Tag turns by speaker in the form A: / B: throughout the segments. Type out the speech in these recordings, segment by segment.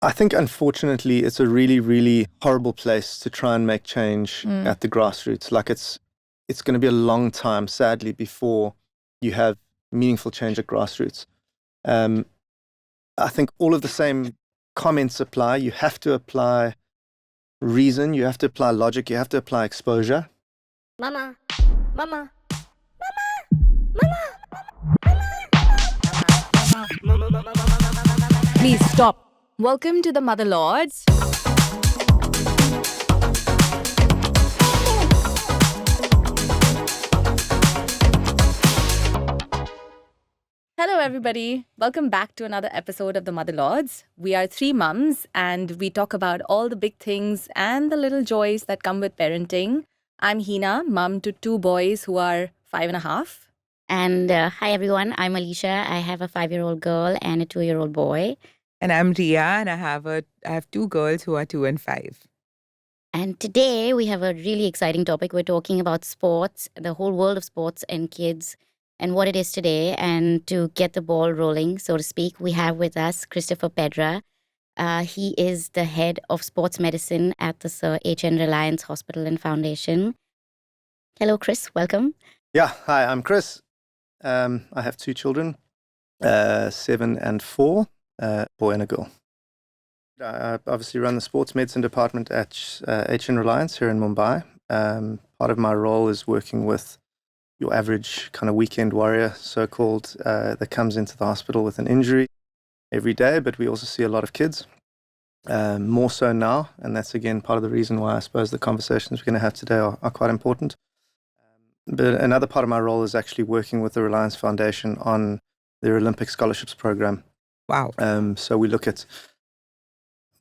A: I think, unfortunately, it's a really, really horrible place to try and make change at the grassroots. Like it's going to be a long time, sadly, before you have meaningful change at grassroots. I think all of the same comments apply. You have to apply reason, you have to apply logic, you have to apply exposure.
B: Mama.
C: Please stop. Welcome to the Motherlords. Hello, everybody. Welcome back to another episode of the Motherlords. We are three mums, and we talk about all the big things and the little joys that come with parenting. I'm Hina, mum to two boys who are 5.5.
B: And hi, everyone. I'm Alicia. I have a 5-year-old girl and a 2-year-old boy.
D: And I'm Ria, and I have two girls who are 2 and 5.
B: And today we have a really exciting topic. We're talking about sports, the whole world of sports and kids, and what it is today. And to get the ball rolling, so to speak, we have with us Christopher Pedra. He is the head of sports medicine at the Sir H.N. Reliance Hospital and Foundation. Hello, Chris. Welcome.
A: Yeah, hi, I'm Chris. I have two children, 7 and 4, boy and a girl. I obviously run the sports medicine department at H.N. Reliance here in Mumbai. Part of my role is working with your average kind of weekend warrior, so-called, that comes into the hospital with an injury every day, but we also see a lot of kids, more so now, and that's again part of the reason why I suppose the conversations we're going to have today are quite important. But another part of my role is actually working with the Reliance Foundation on their Olympic scholarships program.
D: Wow.
A: So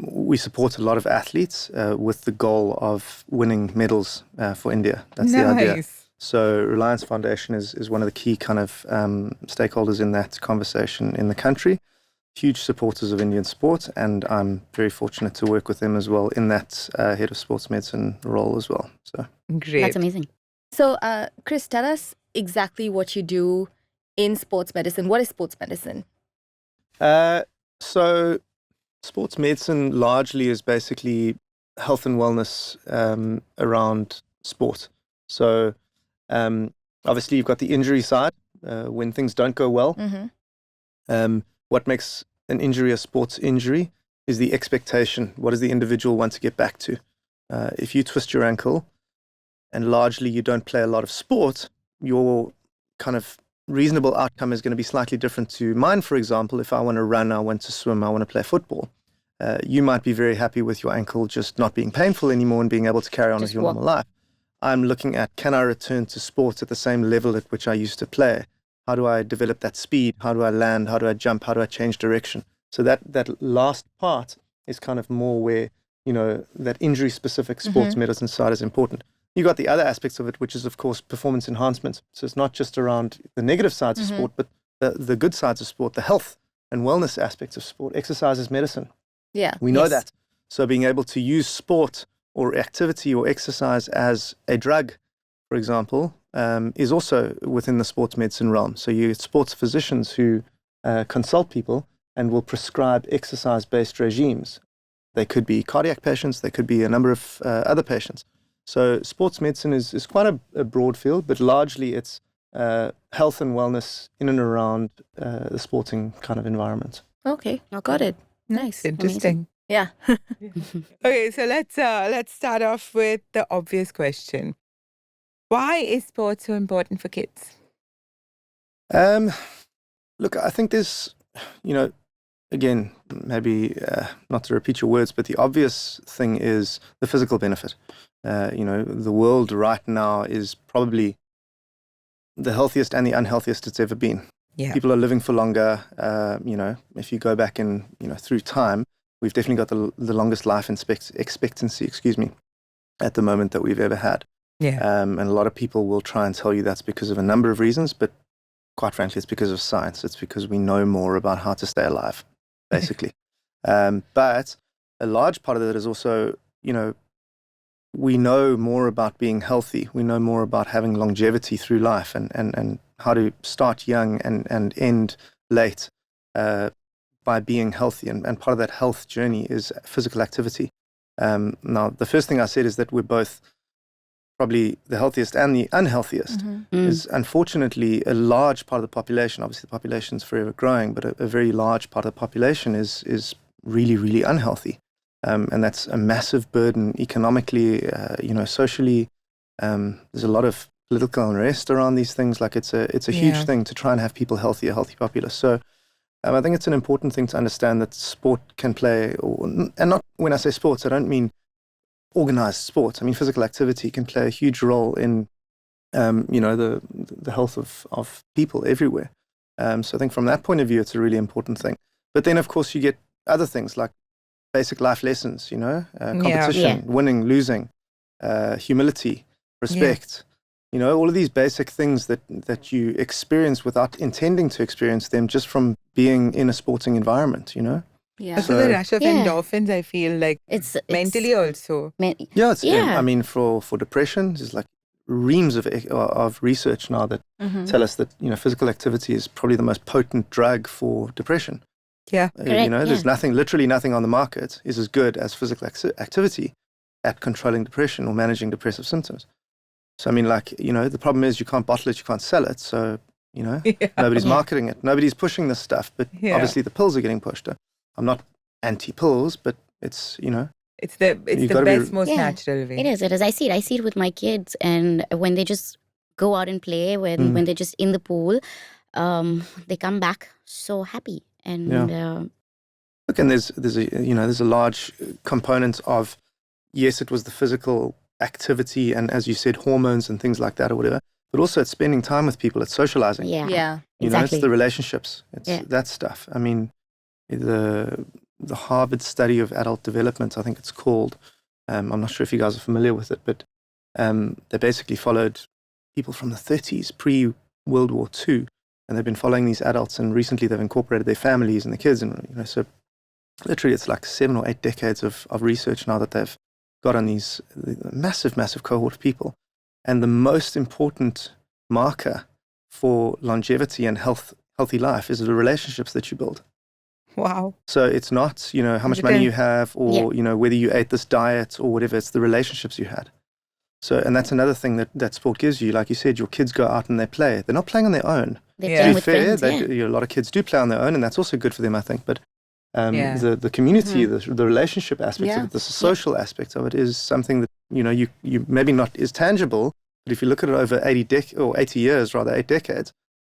A: we support a lot of athletes with the goal of winning medals for India. That's the idea. So Reliance Foundation is one of the key kind of stakeholders in that conversation in the country. Huge supporters of Indian sport, and I'm very fortunate to work with them as well in that head of sports medicine role as well. So
D: Great.
B: That's amazing.
C: So, Chris, tell us exactly what you do in sports medicine. What is sports medicine?
A: So sports medicine largely is basically health and wellness around sport. So obviously you've got the injury side when things don't go well. What makes an injury a sports injury is the expectation. What does the individual want to get back to? If you twist your ankle and largely you don't play a lot of sport, your kind of reasonable outcome is going to be slightly different to mine. For example, if I want to run, I want to swim, I want to play football, you might be very happy with your ankle just not being painful anymore and being able to carry on with your normal life. I'm looking at, can I return to sports at the same level at which I used to play? How do I develop that speed? How do I land? How do I jump? How do I change direction? So that last part is kind of more where, that injury-specific sports medicine side is important. You got the other aspects of it, which is, of course, performance enhancement. So it's not just around the negative sides of sport, but the good sides of sport, the health and wellness aspects of sport. Exercise is medicine.
C: Yeah.
A: We know that. So being able to use sport or activity or exercise as a drug, for example, is also within the sports medicine realm. So you get sports physicians who consult people and will prescribe exercise-based regimes. They could be cardiac patients. They could be a number of other patients. So sports medicine is quite a broad field, but largely it's health and wellness in and around the sporting kind of environment.
C: Okay, got it. Nice.
D: Interesting.
C: Amazing. Yeah.
D: Okay, so let's start off with the obvious question. Why is sports so important for kids?
A: Look, I think there's, again, maybe not to repeat your words, but the obvious thing is the physical benefit. The world right now is probably the healthiest and the unhealthiest it's ever been.
D: Yeah.
A: People are living for longer. If you go back in, through time, we've definitely got the longest life expectancy, at the moment that we've ever had.
D: Yeah.
A: And a lot of people will try and tell you that's because of a number of reasons, but quite frankly, it's because of science. It's because we know more about how to stay alive, basically. But a large part of it is also, we know more about being healthy. We know more about having longevity through life and how to start young and end late. by being healthy, and part of that health journey is physical activity. Now, the first thing I said is that we're both probably the healthiest and the unhealthiest. Is unfortunately a large part of the population. Obviously, the population's forever growing, but a very large part of the population is really, really unhealthy, and that's a massive burden economically, socially. There's a lot of political unrest around these things. Like it's a huge thing to try and have people healthy, a healthy populace. So I think it's an important thing to understand that sport can play, and not when I say sports, I don't mean organized sports. I mean physical activity can play a huge role in the health of people everywhere. So I think from that point of view, it's a really important thing. But then, of course, you get other things like basic life lessons, competition, winning, losing, humility, respect, all of these basic things that you experience without intending to experience them, just from being in a sporting environment,
C: Yeah.
D: So the rush of endorphins, I feel like
B: It's
D: mentally also.
A: I mean, for depression, there's like reams of research now that tell us that physical activity is probably the most potent drug for depression.
D: Yeah,
A: there's literally nothing on the market is as good as physical activity at controlling depression or managing depressive symptoms. So I mean, the problem is you can't bottle it, you can't sell it. So nobody's marketing it, nobody's pushing this stuff. But obviously the pills are getting pushed. I'm not anti-pills, but it's
D: it's the best, most natural way.
B: It is. I see it with my kids, and when they just go out and play, when they're just in the pool, they come back so happy. And
A: look, and there's a large component of, yes, it was the physical activity and, as you said, hormones and things like that or whatever, but also it's spending time with people, it's socializing.
B: Exactly.
A: It's the relationships, it's that stuff. I mean, the Harvard study of adult development, I think it's called. I'm not sure if you guys are familiar with it, but they basically followed people from the 30s, pre-World War II, and they've been following these adults, and recently they've incorporated their families and their kids, and so literally it's like 7 or 8 decades of research now that they've got on these massive cohort of people. And the most important marker for longevity and healthy life is the relationships that you build.
D: Wow.
A: So it's not, how much money you have or, whether you ate this diet or whatever, it's the relationships you had. So, and that's another thing that sport gives you. Like you said, your kids go out and they play. They're not playing on their own.
B: They're playing with friends,
A: a lot of kids do play on their own, and that's also good for them, I think. But the community, the relationship aspect of it, the social aspect of it is something that, you maybe not is tangible, but if you look at it over 80 years, rather 8 decades,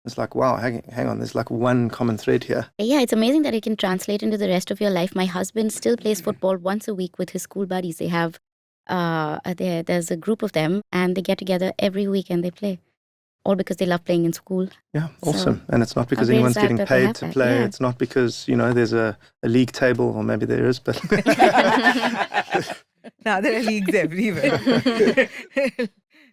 A: it's like, wow, hang on, there's like one common thread here.
B: Yeah, it's amazing that it can translate into the rest of your life. My husband still plays football once a week with his school buddies. They have, there's a group of them, and they get together every week and they play. All because they love playing in school. Yeah,
A: awesome. And it's not because anyone's getting paid to play. Yeah. It's not because, there's a league table, or maybe there is, but...
D: Now there are leagues everywhere.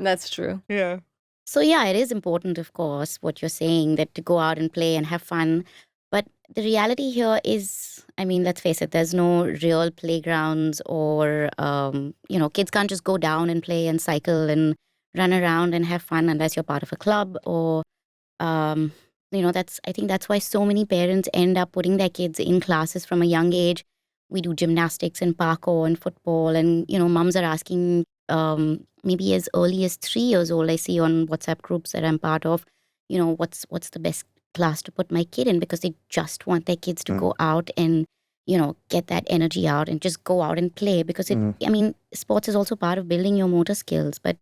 C: That's true.
D: Yeah.
B: So yeah, it is important, of course, what you're saying, that to go out and play and have fun. But the reality here is, I mean, let's face it, there's no real playgrounds or, kids can't just go down and play and cycle and run around and have fun unless you're part of a club or, I think that's why so many parents end up putting their kids in classes from a young age. We do gymnastics and parkour and football, and, moms are asking maybe as early as 3 years old. I see on WhatsApp groups that I'm part of, what's the best class to put my kid in, because they just want their kids to go out and, get that energy out and just go out and play, because sports is also part of building your motor skills. But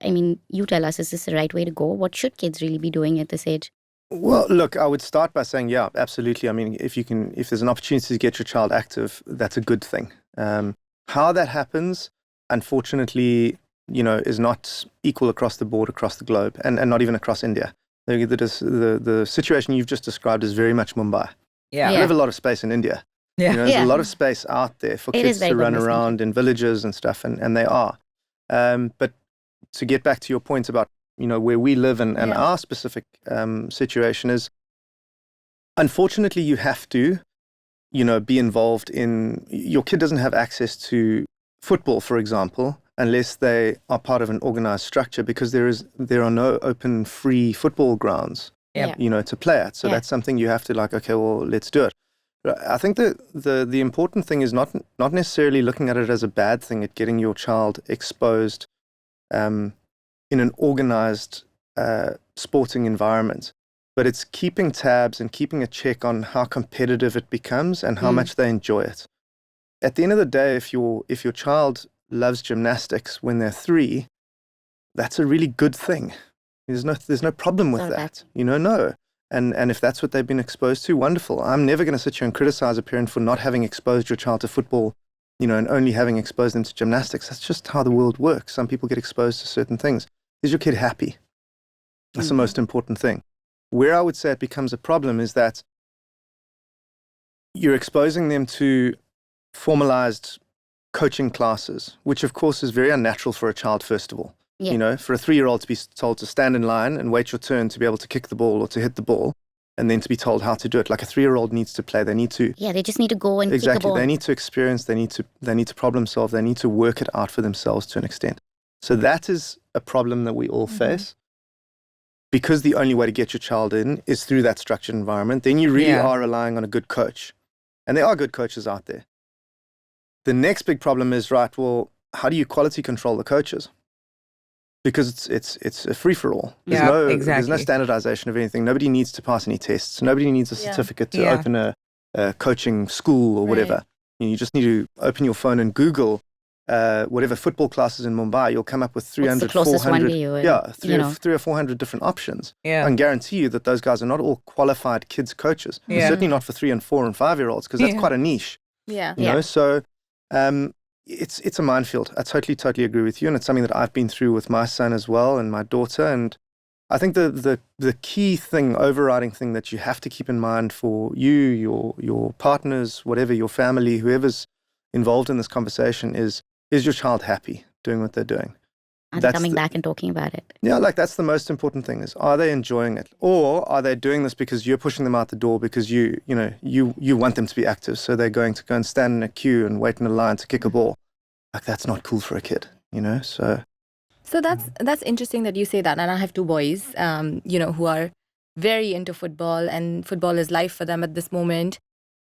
B: you tell us, is this the right way to go? What should kids really be doing at this age?
A: Well, look, I would start by saying, yeah, absolutely. I mean, if there's an opportunity to get your child active, that's a good thing. How that happens, unfortunately, is not equal across the board, across the globe, and not even across India. The situation you've just described is very much Mumbai.
D: Yeah.
A: We have a lot of space in India.
D: Yeah.
A: There's a lot of space out there for kids to run around in villages and stuff, and they are. But to get back to your point about, where we live and our specific situation is, unfortunately, you have to, be involved in, your kid doesn't have access to football, for example, unless they are part of an organized structure, because there are no open, free football grounds, to play at. So that's something you have to okay, well, let's do it. I think the important thing is not necessarily looking at it as a bad thing at getting your child exposed in an organized sporting environment, but it's keeping tabs and keeping a check on how competitive it becomes and how much they enjoy it. At the end of the day, if your child loves gymnastics when they're 3, that's a really good thing. There's no problem with that. No. And if that's what they've been exposed to, wonderful. I'm never going to sit here and criticize a parent for not having exposed your child to football, and only having exposed them to gymnastics. That's just how the world works. Some people get exposed to certain things. Is your kid happy? That's the most important thing. Where I would say it becomes a problem is that you're exposing them to formalized coaching classes, which of course is very unnatural for a child, first of all.
B: Yeah.
A: For a 3-year-old to be told to stand in line and wait your turn to be able to kick the ball or to hit the ball, and then to be told how to do it. Like a 3-year-old needs to play. They need to.
B: Yeah, they just need to go and kick the ball.
A: They need to experience. They need to problem solve. They need to work it out for themselves to an extent. So that is a problem that we all face. Because the only way to get your child in is through that structured environment, then you really are relying on a good coach. And there are good coaches out there. The next big problem is, right, well, how do you quality control the coaches? Because it's a free-for-all. There's no standardization of anything. Nobody needs to pass any tests. Nobody needs a certificate to open a coaching school or whatever. You just need to open your phone and Google whatever football classes in Mumbai. You'll come up with 300, 400, 300 or 400 different options.
D: Yeah.
A: I can guarantee you that those guys are not all qualified kids coaches. And certainly not for 3 and 4 and 5-year-olds, because that's quite a niche.
C: Yeah.
A: So it's a minefield. I totally agree with you, and it's something that I've been through with my son as well and my daughter. And I think the key thing, overriding thing that you have to keep in mind for you, your partners, whatever, your family, whoever's involved in this conversation is your child happy doing what they're doing?
B: Are they coming back and talking about it?
A: Yeah, that's the most important thing is, are they enjoying it? Or are they doing this because you're pushing them out the door because you want them to be active, so they're going to go and stand in a queue and wait in a line to kick a ball? That's not cool for a kid, so...
C: So that's interesting that you say that. And I have 2 boys, who are very into football, and football is life for them at this moment.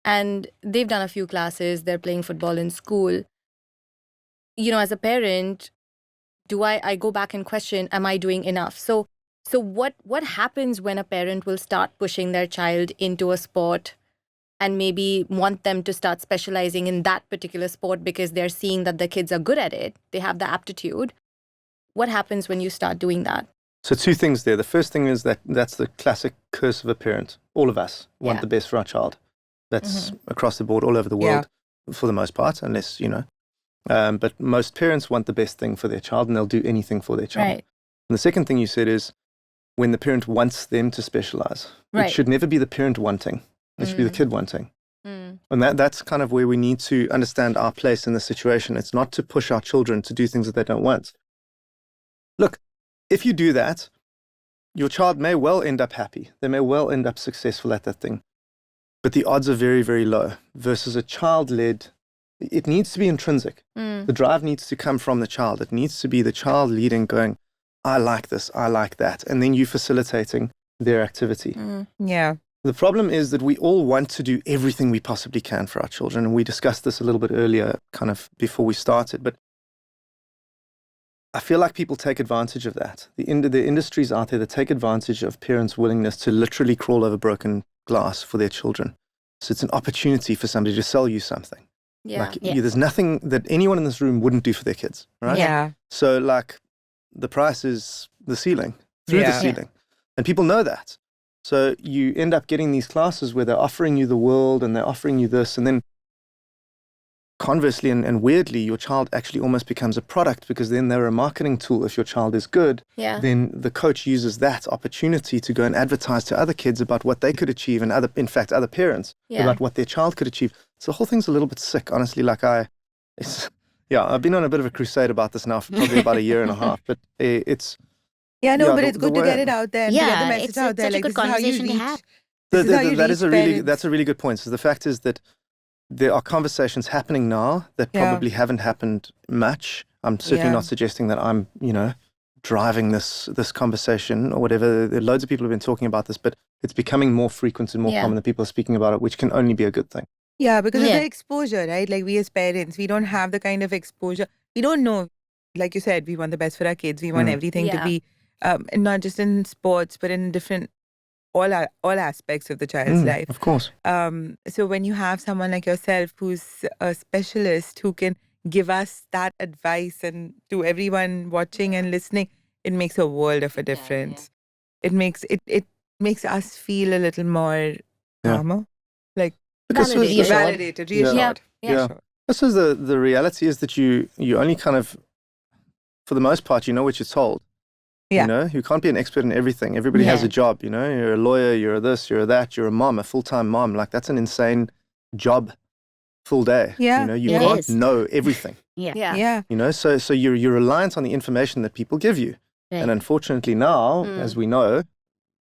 C: And they've done a few classes. They're playing football in school. As a parent, do I go back and question, am I doing enough? So what happens when a parent will start pushing their child into a sport and maybe want them to start specializing in that particular sport because they're seeing that the kids are good at it, they have the aptitude? What happens when you start doing that?
A: So 2 things there. The first thing is that's the classic curse of a parent. All of us want the best for our child. That's across the board, all over the world, for the most part, unless, but most parents want the best thing for their child, and they'll do anything for their child.
C: Right.
A: And the second thing you said is when the parent wants them to specialize.
C: Right.
A: It should never be the parent wanting. It should be the kid wanting. And that's kind of where we need to understand our place in the situation. It's not to push our children to do things that they don't want. Look, if you do that, your child may well end up happy. They may well end up successful at that thing. But the odds are very, very low versus a child-led. It needs to be intrinsic. The drive needs to come from the child. It needs to be the child leading, going, I like this, I like that. And then you facilitating their activity.
D: Yeah.
A: The problem is that we all want to do everything we possibly can for our children. And we discussed this a little bit earlier, kind of before we started. But I feel like people take advantage of that. The industries out there that take advantage of parents' willingness to literally crawl over broken glass for their children. So it's an opportunity for somebody to sell you something.
C: Yeah.
A: There's nothing that anyone in this room wouldn't do for their kids, right?
D: Yeah.
A: So the price is the ceiling, through the ceiling. And people know that. So you end up getting these classes where they're offering you the world and they're offering you this, and then conversely and weirdly, your child actually almost becomes a product, because then they're a marketing tool. If your child is good, then the coach uses that opportunity to go and advertise to other kids about what they could achieve, and other parents about what their child could achieve. So the whole thing's a little bit sick, honestly. I've been on a bit of a crusade about this now for probably about a year and a half, but it's...
D: but it's good to get it out there and to get the message out there.
B: Such a good conversation to have.
A: That's a really good point. So the fact is that there are conversations happening now that probably haven't happened much. I'm certainly not suggesting that I'm, driving this conversation or whatever. Loads of people have been talking about this, but it's becoming more frequent and more common that people are speaking about it, which can only be a good thing.
D: Yeah, because of the exposure, right? Like we as parents, we don't have the kind of exposure. We don't know, like you said, we want the best for our kids. We want everything to be, not just in sports, but in different, all aspects of the child's life.
A: Of course.
D: So when you have someone like yourself who's a specialist who can give us that advice, and to everyone watching and listening, it makes a world of a difference. It makes us feel a little more calmer, like validated, reassured.
A: Yeah. This is the reality is that you only kind of, for the most part, you know what you're told.
D: Yeah.
A: You know, you can't be an expert in everything. Everybody has a job, you know, you're a lawyer, you're this, you're that, you're a mom, a full-time mom. Like that's an insane job, full day.
D: Yeah.
A: You know, you can't know everything.
D: Yeah.
A: You know, so you're reliant on the information that people give you.
B: Right.
A: And unfortunately now, as we know,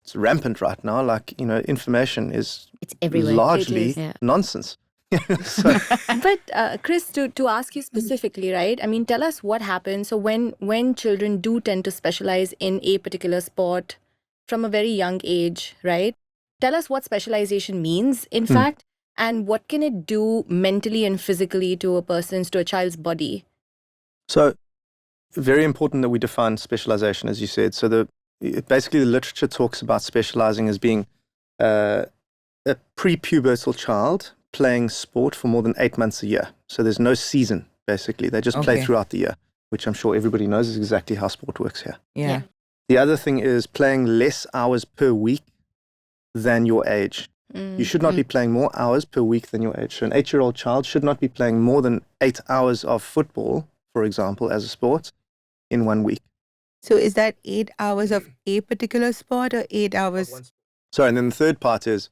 A: it's rampant right now. Like, you know, information is
B: It's everywhere.
A: largely nonsense. So,
C: But Chris, to ask you specifically, right? I mean, tell us what happens. So when children do tend to specialize in a particular sport from a very young age, right? Tell us what specialization means, in fact, and what can it do mentally and physically to a child's body?
A: So very important that we define specialization, as you said. So basically the literature talks about specializing as being a pre-pubertal child playing sport for more than 8 months a year. So there's no season, basically. They just play throughout the year, which I'm sure everybody knows is exactly how sport works here.
D: Yeah.
A: The other thing is playing less hours per week than your age. You should not be playing more hours per week than your age. So an 8-year-old child should not be playing more than 8 hours of football, for example, as a sport in 1 week.
D: So is that 8 hours of a particular sport or 8 hours?
A: Sorry, and then the third part is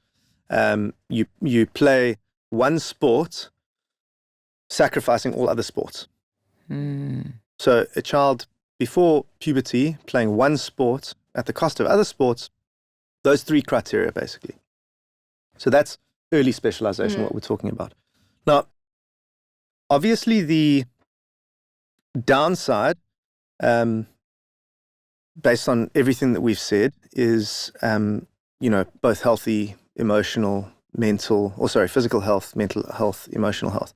A: you play one sport, sacrificing all other sports. So a child before puberty playing one sport at the cost of other sports, those 3 criteria basically. So that's early specialization, what we're talking about. Now, obviously the downside, based on everything that we've said, is you know, both healthy, emotional, physical health, mental health, emotional health.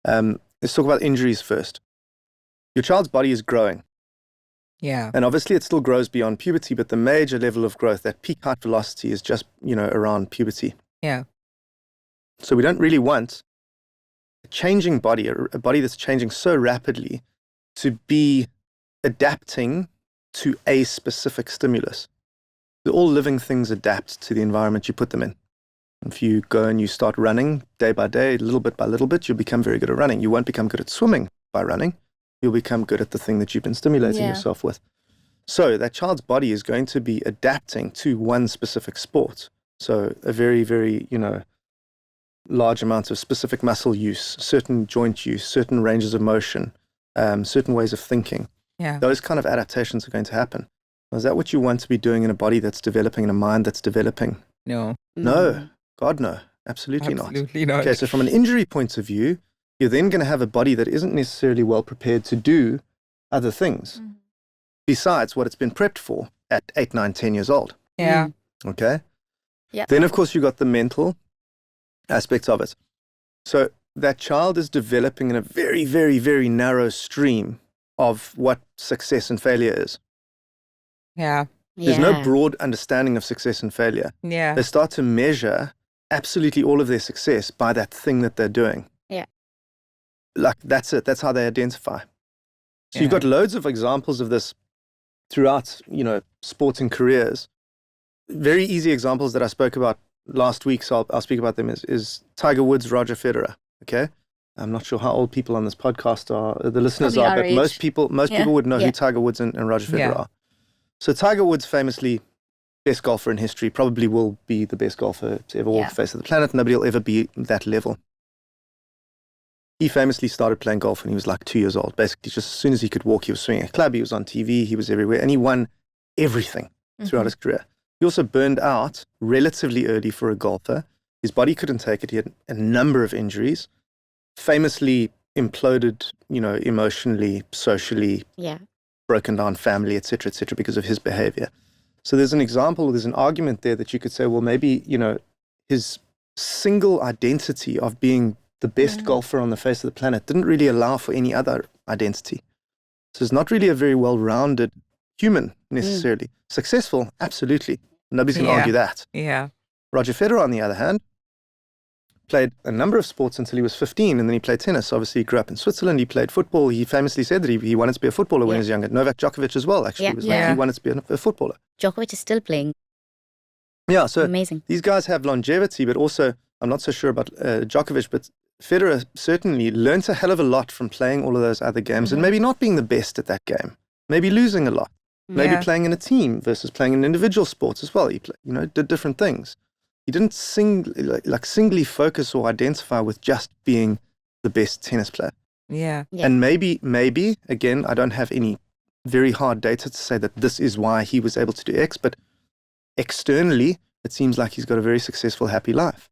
A: Let's talk about injuries first. Your child's body is growing.
D: Yeah.
A: And obviously it still grows beyond puberty, but the major level of growth, that peak height velocity, is just, you know, around puberty.
D: Yeah.
A: So we don't really want a changing body, a body that's changing so rapidly, to be adapting to a specific stimulus. All living things adapt to the environment you put them in. If you go and you start running day by day, little bit by little bit, you'll become very good at running. You won't become good at swimming by running. You'll become good at the thing that you've been stimulating yourself with. So that child's body is going to be adapting to one specific sport. So a very, very, you know, large amount of specific muscle use, certain joint use, certain ranges of motion, certain ways of thinking.
D: Yeah.
A: Those kind of adaptations are going to happen. Is that what you want to be doing in a body that's developing, in a mind that's developing?
D: No.
A: No. God, no. Absolutely not.
D: Absolutely not.
A: Okay, so from an injury point of view, you're then going to have a body that isn't necessarily well prepared to do other things besides what it's been prepped for at 8, 9, 10 years old.
D: Yeah.
A: Okay?
C: Yeah.
A: Then, of course, you've got the mental aspects of it. So that child is developing in a very, very, very narrow stream of what success and failure is.
D: Yeah.
A: There's no broad understanding of success and failure.
D: Yeah.
A: They start to measure absolutely all of their success by that thing that they're doing.
B: Yeah.
A: Like, that's it. That's how they identify. So you've got loads of examples of this throughout, you know, sporting careers. Very easy examples that I spoke about last week, so I'll speak about them, is Tiger Woods, Roger Federer, okay? I'm not sure how old people on this podcast are, the listeners
C: Probably
A: are,
C: our
A: but
C: age.
A: most people would know who Tiger Woods and Roger Federer
D: Yeah.
A: are. So Tiger Woods, famously best golfer in history, probably will be the best golfer to ever walk the face of the planet. Nobody will ever be that level. He famously started playing golf when he was like 2 years old. Basically, just as soon as he could walk, he was swinging a club, he was on TV, he was everywhere, and he won everything throughout his career. He also burned out relatively early for a golfer. His body couldn't take it. He had a number of injuries, famously imploded, you know, emotionally, socially,
B: Yeah.
A: broken down family, etc., because of his behavior. So there's an argument there that you could say, well, maybe, his single identity of being the best golfer on the face of the planet didn't really allow for any other identity. So he's not really a very well-rounded human necessarily. Successful, absolutely. Nobody's going to argue that.
D: Yeah.
A: Roger Federer, on the other hand, played a number of sports until he was 15, and then he played tennis. Obviously, he grew up in Switzerland. He played football. He famously said that he wanted to be a footballer when he was younger. Novak Djokovic as well, actually. Was like, he wanted to be a footballer.
B: Djokovic is still playing.
A: Yeah, so
B: amazing.
A: These guys have longevity, but also, I'm not so sure about Djokovic, but Federer certainly learned a hell of a lot from playing all of those other games and maybe not being the best at that game. Maybe losing a lot. Maybe playing in a team versus playing in individual sports as well. He did different things. He didn't singly focus or identify with just being the best tennis player.
D: Yeah.
A: And maybe, again, I don't have any very hard data to say that this is why he was able to do X, but externally, it seems like he's got a very successful, happy life.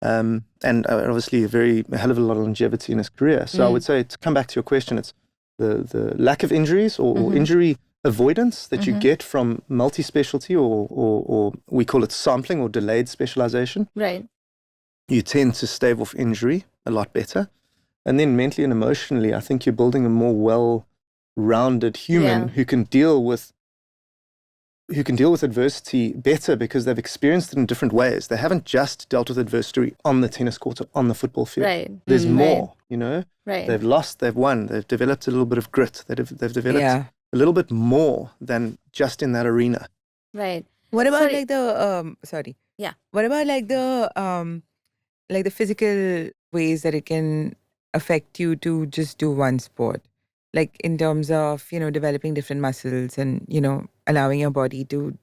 A: And obviously a hell of a lot of longevity in his career. So I would say, to come back to your question, it's the lack of injuries or injury avoidance that you get from multi-specialty or we call it sampling or delayed specialization.
C: Right.
A: You tend to stave off injury a lot better. And then mentally and emotionally, I think you're building a more well-rounded human who can deal with adversity better because they've experienced it in different ways. They haven't just dealt with adversity on the tennis court or on the football field.
C: Right.
A: There's more,
C: Right.
A: They've lost, they've won, they've developed a little bit of grit. They've developed a little bit more than just in that arena.
C: Right.
D: What about
C: Sorry.
D: What about the physical ways that it can affect you to just do one sport? Like in terms of, developing different muscles and, allowing your body to,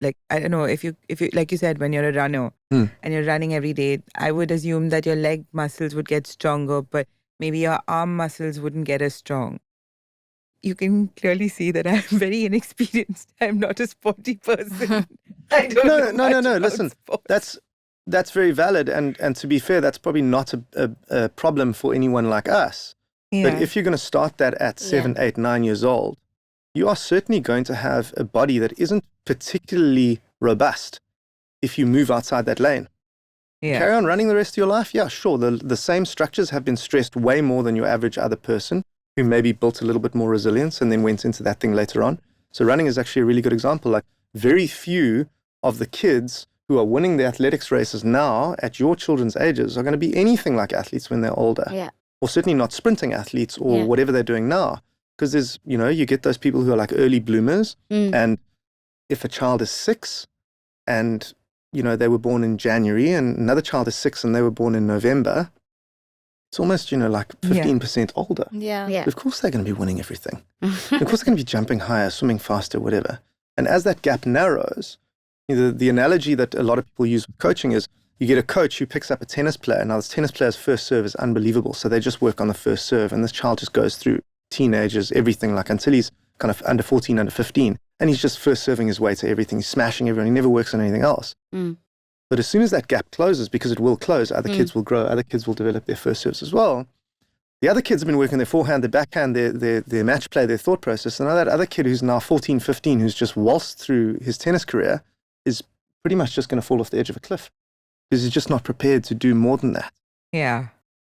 D: like, I don't know, if you like you said, when you're a runner and you're running every day, I would assume that your leg muscles would get stronger, but maybe your arm muscles wouldn't get as strong. You can clearly see that I'm very inexperienced. I'm not a sporty person. I don't know much about
A: Listen,
D: sports.
A: that's very valid. And to be fair, that's probably not a problem for anyone like us.
D: Yeah.
A: But if you're going to start that at 7, 8, 9 years old, you are certainly going to have a body that isn't particularly robust if you move outside that lane. Carry on running the rest of your life? Yeah, sure. The same structures have been stressed way more than your average other person who maybe built a little bit more resilience and then went into that thing later on. So running is actually a really good example. Like, very few of the kids who are winning the athletics races now at your children's ages are going to be anything like athletes when they're older.
B: Yeah.
A: Or certainly not sprinting athletes or whatever they're doing now. Because there's, you get those people who are like early bloomers. And if a child is 6 and, they were born in January and another child is 6 and they were born in November, it's almost, like 15% older.
C: Yeah.
A: Of course they're going to be winning everything. Of course they're going to be jumping higher, swimming faster, whatever. And as that gap narrows, the analogy that a lot of people use with coaching is you get a coach who picks up a tennis player. Now, this tennis player's first serve is unbelievable. So they just work on the first serve. And this child just goes through teenagers, everything, like until he's kind of under 14, under 15. And he's just first serving his way to everything. He's smashing everyone. He never works on anything else. But as soon as that gap closes, because it will close, other kids will grow, other kids will develop their first serves as well. The other kids have been working their forehand, their backhand, their match play, their thought process. And now that other kid who's now 14, 15, who's just waltzed through his tennis career is pretty much just going to fall off the edge of a cliff because he's just not prepared to do more than that.
D: Yeah.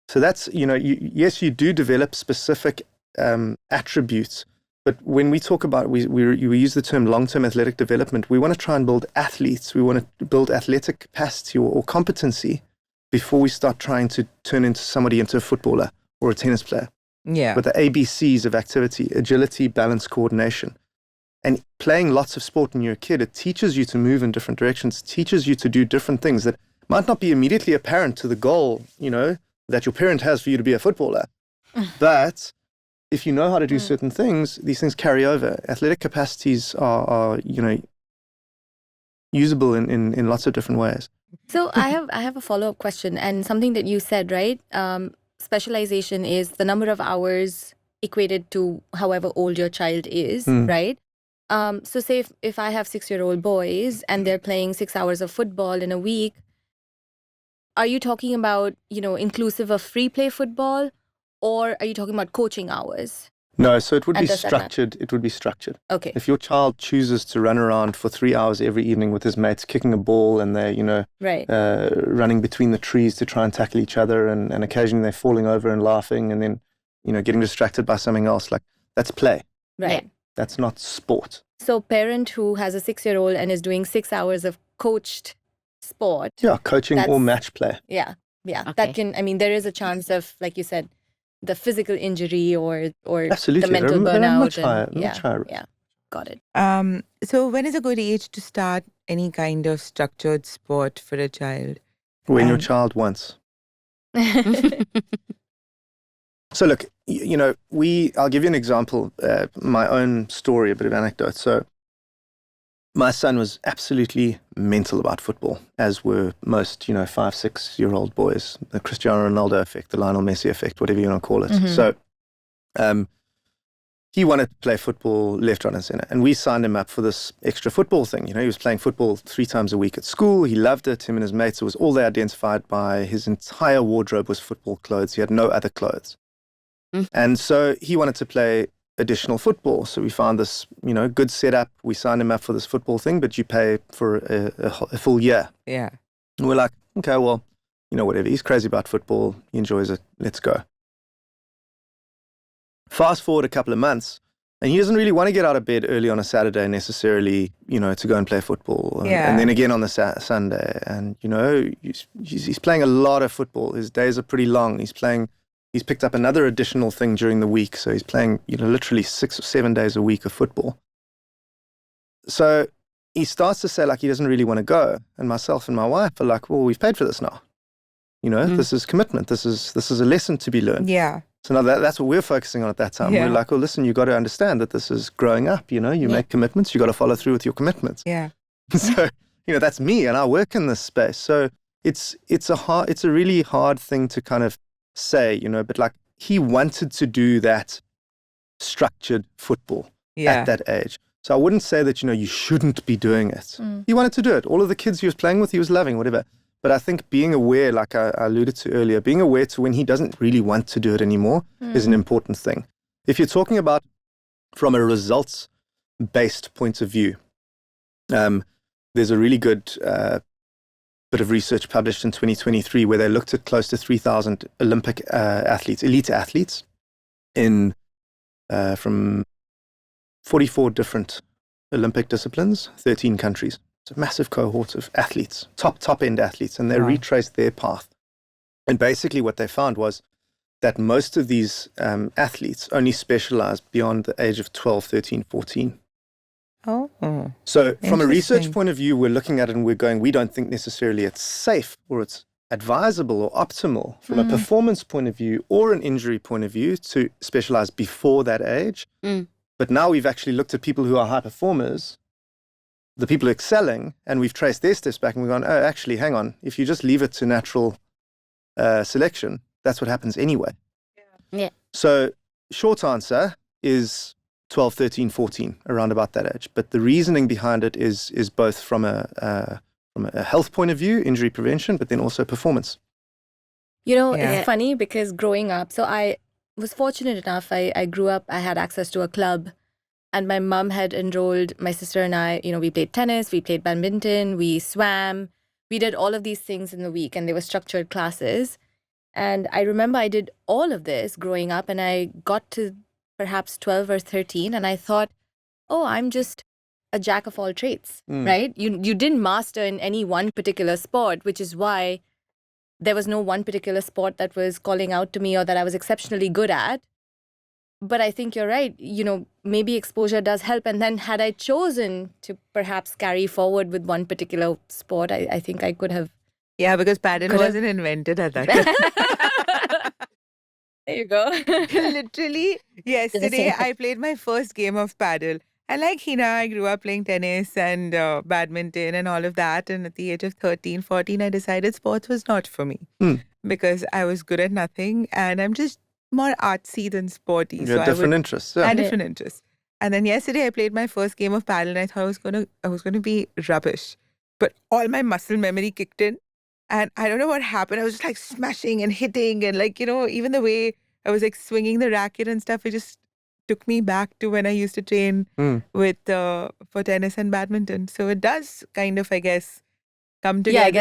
A: So that's, yes, you do develop specific attributes. But when we talk about, we use the term long-term athletic development, we want to try and build athletes. We want to build athletic capacity or competency before we start trying to turn somebody into a footballer or a tennis player.
D: Yeah.
A: With the ABCs of activity: agility, balance, coordination. And playing lots of sport when you're a kid, it teaches you to move in different directions, teaches you to do different things that might not be immediately apparent to the goal, that your parent has for you to be a footballer. But if you know how to do certain things, these things carry over. Athletic capacities are usable in lots of different ways.
C: So I have a follow-up question, and something that you said, right? Specialization is the number of hours equated to however old your child is, right? So say if I have 6-year-old boys and they're playing 6 hours of football in a week, are you talking about, inclusive of free play football, or are you talking about coaching hours?
A: No, so it would
C: And
A: be
C: does that matter?
A: structured. It would be structured.
C: Okay.
A: If your child chooses to run around for 3 hours every evening with his mates, kicking a ball, and they're,
C: Right.
A: running between the trees to try and tackle each other, and occasionally they're falling over and laughing, and then, getting distracted by something else, like, that's play.
C: Right.
A: That's not sport.
C: So parent who has a 6-year-old and is doing 6 hours of coached sport.
A: Yeah, coaching or
C: That's-
A: match play.
C: Yeah.
B: Okay.
C: That can, there is a chance of, like you said, the physical injury or
A: Absolutely.
C: the mental
A: They're
C: burnout.
A: much higher, much higher.
C: Yeah. Got it.
D: So when is a good age to start any kind of structured sport for a child?
A: When your
D: And-
A: child wants. So look, I'll give you an example, my own story, a bit of anecdote. So my son was absolutely mental about football, as were most, 5, 6-year-old boys, the Cristiano Ronaldo effect, the Lionel Messi effect, whatever you want to call it.
C: Mhm.
A: So he wanted to play football left, right, and center. And we signed him up for this extra football thing. He was playing football 3 times a week at school. He loved it. Him and his mates, it was all they identified by. His entire wardrobe was football clothes. He had no other clothes.
B: Mm.
A: And so he wanted to play additional football. So we found this, good setup. We signed him up for this football thing, but you pay for a full year.
D: Yeah.
A: And we're like, okay, well, whatever. He's crazy about football. He enjoys it. Let's go. Fast forward a couple of months, and he doesn't really want to get out of bed early on a Saturday necessarily, to go and play football.
D: Yeah.
A: And then again on the Sunday. And, he's playing a lot of football. His days are pretty long. He's picked up another additional thing during the week. So he's playing, literally 6 or 7 days a week of football. So he starts to say, like, he doesn't really want to go. And myself and my wife are like, well, we've paid for this now. This is commitment. This is a lesson to be learned.
D: Yeah.
A: So now that's what we're focusing on at that time.
D: Yeah.
A: We're like, well, listen, you got to understand that this is growing up. You make commitments. You got to follow through with your commitments.
D: Yeah.
A: So, that's me, and I work in this space. So it's a really hard thing to kind of say, but like, he wanted to do that structured football at that age. So I wouldn't say that, you shouldn't be doing it.
C: Mm.
A: He wanted to do it. All of the kids he was playing with, he was loving, whatever. But I think being aware, like I alluded to earlier, being aware to when he doesn't really want to do it anymore is an important thing. If you're talking about from a results-based point of view, there's a really good bit of research published in 2023 where they looked at close to 3,000 Olympic athletes, elite athletes, from 44 different Olympic disciplines, 13 countries. It's a massive cohort of athletes, top-end athletes, and they retraced their path. And basically what they found was that most of these athletes only specialized beyond the age of 12, 13, 14.
D: Oh.
A: So from a research
D: Interesting.
A: point of view, we're looking at it and we're going, we don't think necessarily it's safe or it's advisable or optimal from a performance point of view or an injury point of view to specialize before that age.
B: Mm.
A: But now we've actually looked at people who are high performers, the people excelling, and we've traced their steps back and we've gone, oh, actually, hang on. If you just leave it to natural selection, that's what happens anyway.
B: Yeah.
A: So short answer is 12, 13, 14, around about that age. But the reasoning behind it is both from a health point of view, injury prevention, but then also performance.
C: It's funny because growing up, so I was fortunate enough, I grew up, I had access to a club, and my mom had enrolled my sister and I, we played tennis, we played badminton, we swam, we did all of these things in the week, and they were structured classes. And I remember I did all of this growing up, and I got to perhaps 12 or 13, and I thought, oh, I'm just a jack of all trades, right? You didn't master in any one particular sport, which is why there was no one particular sport that was calling out to me or that I was exceptionally good at. But I think you're right. Maybe exposure does help. And then had I chosen to perhaps carry forward with one particular sport, I think I could have.
D: Yeah, because paddle
C: Could have-
D: wasn't invented at that time.
C: There you go.
D: Literally, yesterday I played my first game of paddle. And like Hina, I grew up playing tennis and badminton and all of that. And at the age of 13, 14, I decided sports was not for me because I was good at nothing. And I'm just more artsy than sporty.
A: You had different interests.
D: I
A: Yeah.
D: had different interests. And then yesterday I played my first game of paddle and I thought I was gonna be rubbish. But all my muscle memory kicked in. And I don't know what happened. I was just like smashing and hitting and like, even the way I was like swinging the racket and stuff, it just took me back to when I used to train with for tennis and badminton. So it does kind of, I guess, come together.
C: I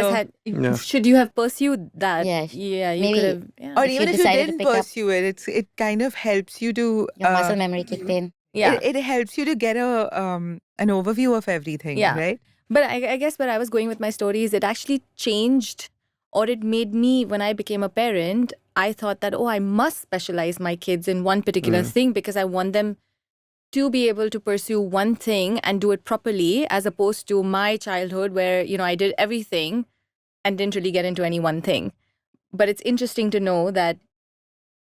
C: guess should you have pursued that?
B: Yeah,
C: you
B: maybe-
C: could have. Yeah.
D: Or
B: If
D: even
B: you
D: if you
B: decided to
D: didn't
B: pick up-
D: pursue it, it kind of helps you to
B: Your muscle memory kicked in.
C: Yeah.
D: it helps you to get an overview of everything,
C: Yeah.
D: right?
C: But I guess where I was going with my story is it actually changed, or it made me, when I became a parent, I thought that, I must specialize my kids in one particular thing because I want them to be able to pursue one thing and do it properly, as opposed to my childhood where, I did everything and didn't really get into any one thing. But it's interesting to know that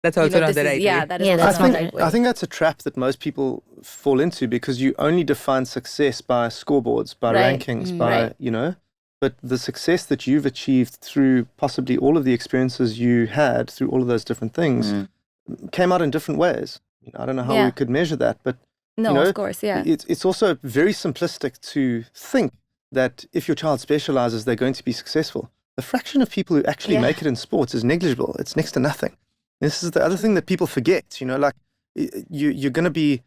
D: That's also not
C: this
D: the
C: is,
D: right way.
C: yeah, that is
B: Yeah,
C: also
B: that's
C: not
B: not
C: the
B: right
C: right way.
A: I think that's a trap that most people fall into because you only define success by scoreboards, by
C: Right.
A: rankings, by,
C: Right.
A: but the success that you've achieved through possibly all of the experiences you had through all of those different things came out in different ways. I don't know how
C: Yeah.
A: we could measure that, but
C: No,
A: you know,
C: of course, yeah.
A: it's also very simplistic to think that if your child specializes, they're going to be successful. The fraction of people who actually
C: Yeah.
A: make it in sports is negligible. It's next to nothing. This is the other thing that people forget, like you're going to be,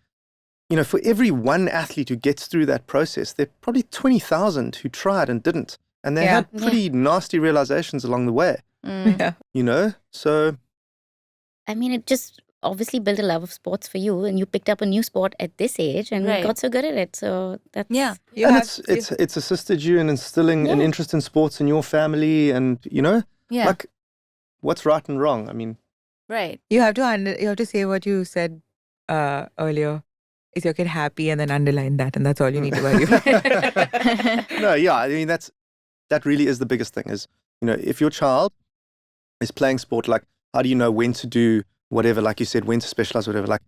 A: for every one athlete who gets through that process, there are probably 20,000 who tried and didn't. And they
D: Yeah.
A: had pretty nasty realizations along the way,
D: Yeah.
A: So,
B: I mean, it just obviously built a love of sports for you, and you picked up a new sport at this age and
C: Right.
B: got so good at it. So that's
C: Yeah.
D: You
A: and
D: have
A: it's assisted you in instilling an
B: Yeah.
A: interest in sports in your family and,
C: Yeah.
A: like what's right and wrong. I mean,
C: Right.
D: you have to say what you said earlier. Is your kid happy? And then underline that, and that's all you need to worry about.
A: no, yeah, I mean, that really is the biggest thing is, if your child is playing sport, like, how do you know when to do whatever, like you said, when to specialize, whatever, like,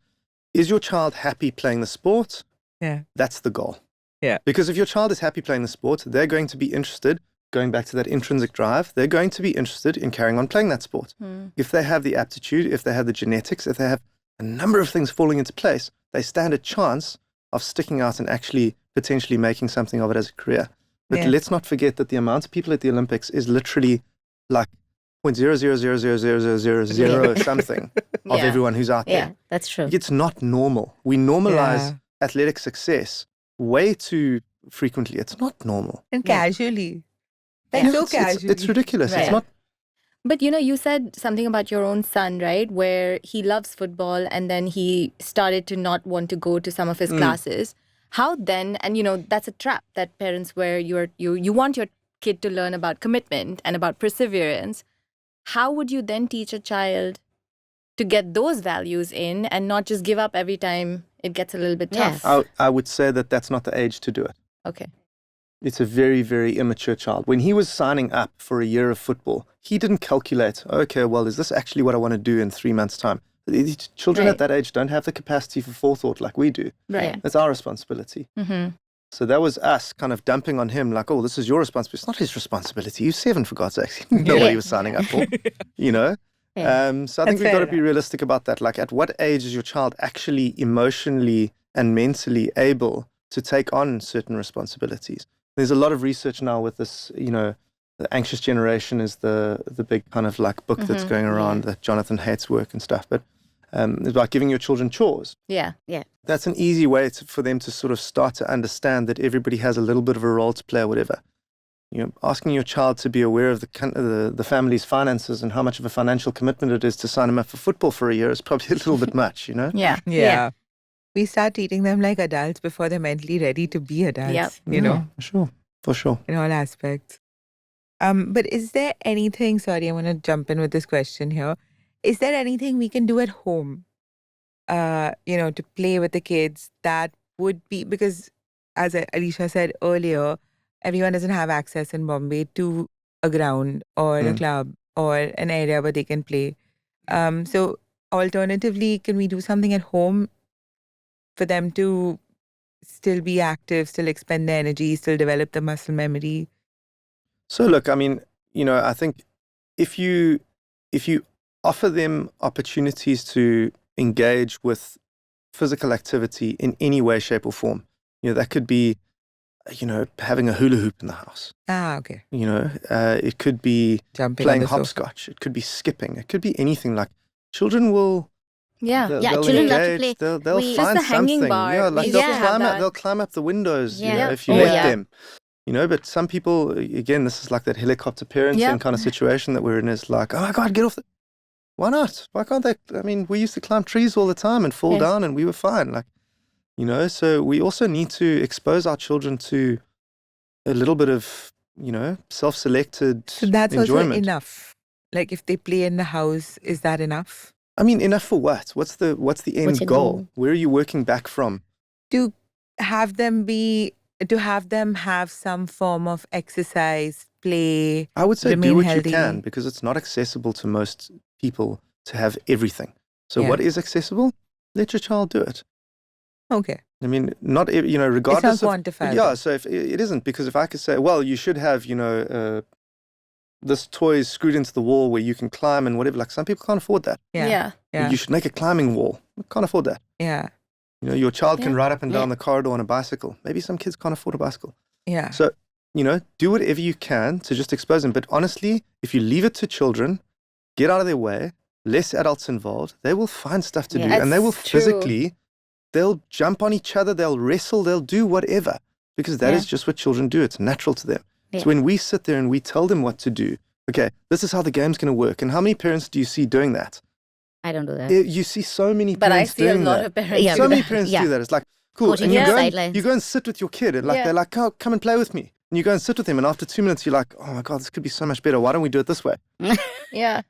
A: is your child happy playing the sport?
D: Yeah.
A: That's the goal.
D: Yeah.
A: Because if your child is happy playing the sport, they're going to be interested, going back to that intrinsic drive, they're going to be interested in carrying on playing that sport. If they have the aptitude, if they have the genetics, if they have a number of things falling into place, they stand a chance of sticking out and actually potentially making something of it as a career. But
D: Yeah.
A: let's not forget that the amount of people at the Olympics is literally like 0.0000000 something of
C: Yeah.
A: everyone who's out
B: yeah,
A: there.
B: that's true.
A: It's not normal. We normalize
D: Yeah.
A: athletic success way too frequently. It's not normal.
D: And
B: Yeah.
D: casually. Like
A: Yeah,
D: so
A: it's-
D: casually.
A: It's ridiculous.
C: Right.
A: It's not.
C: But you said something about your own son, right? Where he loves football and then he started to not want to go to some of his classes. How then, and that's a trap that parents where you want your kid to learn about commitment and about perseverance. How would you then teach a child to get those values in and not just give up every time it gets a little bit
B: Yes.
C: tough?
A: I would say that that's not the age to do it.
C: Okay.
A: It's a very, very immature child. When he was signing up for a year of football, he didn't calculate, okay, well, is this actually what I want to do in 3 months' time? Children
C: Right.
A: at that age don't have the capacity for forethought like we do.
C: Right.
A: It's our responsibility.
C: Mm-hmm.
A: So that was us kind of dumping on him like, oh, this is your responsibility. It's not his responsibility. He was 7, for God's sake. He didn't know what he was signing up for,
B: Yeah.
A: So I think
D: That's
A: we've got
D: fair
A: to be realistic about that. Like, at what age is your child actually emotionally and mentally able to take on certain responsibilities? There's a lot of research now with this, the anxious generation is the big kind of like book that's going around, that Jonathan Haidt's work and stuff. But it's about giving your children chores.
C: Yeah.
A: That's an easy way for them to sort of start to understand that everybody has a little bit of a role to play or whatever. Asking your child to be aware of the family's finances and how much of a financial commitment it is to sign them up for football for a year is probably a little bit much,
C: Yeah.
D: Yeah. We start treating them like adults before they're mentally ready to be adults,
A: Yeah, for sure.
D: in all aspects. But is there anything, sorry, I want to jump in with this question here. Is there anything we can do at home, to play with the kids that would be, because as Alicia said earlier, everyone doesn't have access in Bombay to a ground or a club or an area where they can play. So alternatively, can we do something at home for them to still be active, still expend their energy, still develop the muscle memory?
A: So look, I mean, I think if you offer them opportunities to engage with physical activity in any way, shape or form, that could be, having a hula hoop in the house.
D: Okay.
A: It could be
D: Jumping
A: playing
D: on the sofa.
A: hopscotch. It could be skipping. It could be anything. Like, children will
C: Yeah.
A: They'll,
B: Yeah,
A: they'll
B: children love to
A: engage,
B: play.
A: they'll
B: We-
C: Just
A: find
C: the hanging
A: something.
C: bar.
A: Yeah, like
C: We
A: they'll
C: used to have
A: climb
C: that.
A: up, they'll climb up the windows, you
B: Yeah.
A: know, if you
B: Oh,
A: let
B: yeah.
A: them. You know, but some people, again, this is like that helicopter parenting
C: Yeah.
A: kind of situation that we're in, is like, oh my God, get off the... Why not? Why can't they? I mean, we used to climb trees all the time and fall
B: Yes.
A: down and we were fine. Like, you know, so we also need to expose our children to a little bit of, you know, self-selected
D: So that's
A: enjoyment.
D: also enough. Like if they play in the house, is that enough?
A: I mean, enough for what? What's the end
B: What's your
A: goal?
B: goal?
A: Where are you working back from?
D: To have them have some form of exercise, play.
A: I would say do
D: Remain
A: what
D: healthy.
A: you can, because it's not accessible to most people to have everything. So
D: Yeah.
A: what is accessible? Let your child do it.
D: Okay.
A: I mean, not, you know, regardless of...
D: quantifiable.
A: Yeah, so if it isn't, because if I could say, well, you should have, you know, this toy is screwed into the wall where you can climb and whatever, like some people can't afford that.
D: Yeah. Yeah.
A: You should make a climbing wall. Can't afford that.
D: Yeah.
A: You know, your child can
C: Yeah.
A: ride up and down
B: Yeah.
A: the corridor on a bicycle. Maybe some kids can't afford a bicycle.
D: Yeah.
A: So, you know, do whatever you can to just expose them. But honestly, if you leave it to children, get out of their way, less adults involved, they will find stuff to
B: Yeah.
A: do. And they will
C: That's true.
A: physically, they'll jump on each other, they'll wrestle, they'll do whatever. Because that
B: Yeah.
A: is just what children do. It's natural to them.
B: Yeah.
A: So when we sit there and we tell them what to do, okay, this is how the game's going to work. And how many parents do you see doing that?
B: I don't do that.
A: You see so many
C: But I
A: parents
C: see a
A: doing
C: lot
A: that.
C: of parents
B: Yeah,
C: do
A: So many
C: that.
A: parents
B: Yeah.
A: do that. It's like, cool.
B: Putting
A: And you
C: Yeah.
A: go, and,
B: sidelines.
A: you go and sit with your kid. And like
C: Yeah.
A: they're like, oh, come and play with me. And you go and sit with him. And after 2 minutes, you're like, oh my God, this could be so much better. Why don't we do it this way?
C: Yeah.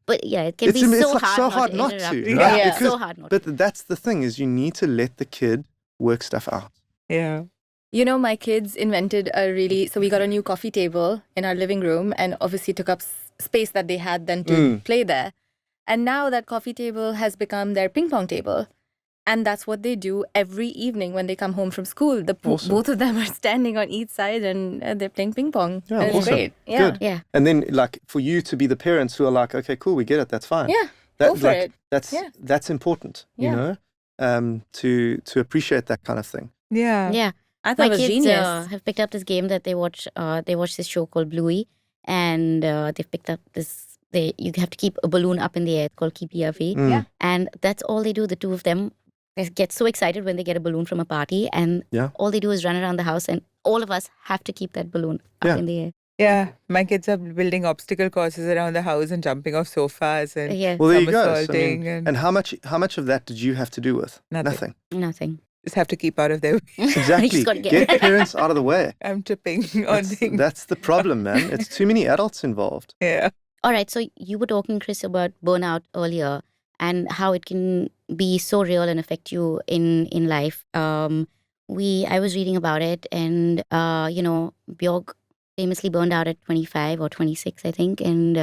B: But yeah, it can
A: It's
B: be
A: like
B: so
A: so hard not
B: interrupt
A: to,
B: you.
A: right?
C: Yeah.
B: It's so hard not to.
A: But that's the thing, is you need to let the kid work stuff out.
D: Yeah.
C: You know, my kids invented so we got a new coffee table in our living room and obviously took up space that they had then to play there. And now that coffee table has become their ping pong table. And that's what they do every evening when they come home from school.
A: Awesome.
C: Both of them are standing on each side and they're playing ping pong.
A: Yeah,
C: and it's
A: awesome.
C: great. Yeah.
A: Good.
B: Yeah.
A: And then like for you to be the parents who are like, okay, cool, we get it. That's fine.
C: Yeah.
A: That,
C: Go for
A: like,
C: it.
A: That's that's important,
C: Yeah.
A: you know, to appreciate that kind of thing.
D: Yeah.
B: Yeah.
C: I thought
B: My
C: it was
B: kids
C: genius.
B: have picked up this game that they watch. They watch this show called Bluey, and they've picked up this. You have to keep a balloon up in the air. It's called Keep ERV.
A: Mm.
C: Yeah.
B: And that's all they do. The two of them, they get so excited when they get a balloon from a party, and
A: Yeah.
B: all they do is run around the house, and all of us have to keep that balloon up
A: Yeah.
B: in the air.
D: Yeah. My kids are building obstacle courses around the house and jumping off sofas and
B: Yeah,
A: Well, there you go. So, I
D: somersaulting
A: mean,
D: and
A: and how much of that did you have to do with?
D: Nothing.
B: nothing.
D: just have to keep out of their way.
B: You
A: Exactly.
B: just gotta
A: Get parents out of the way.
D: I'm tripping on things.
A: That's the problem, man. It's too many adults involved.
D: Yeah.
B: All right, so you were talking, Chris, about burnout earlier and how it can be so real and affect you in life. I was reading about it, and Bjork famously burned out at 25 or 26, I think, and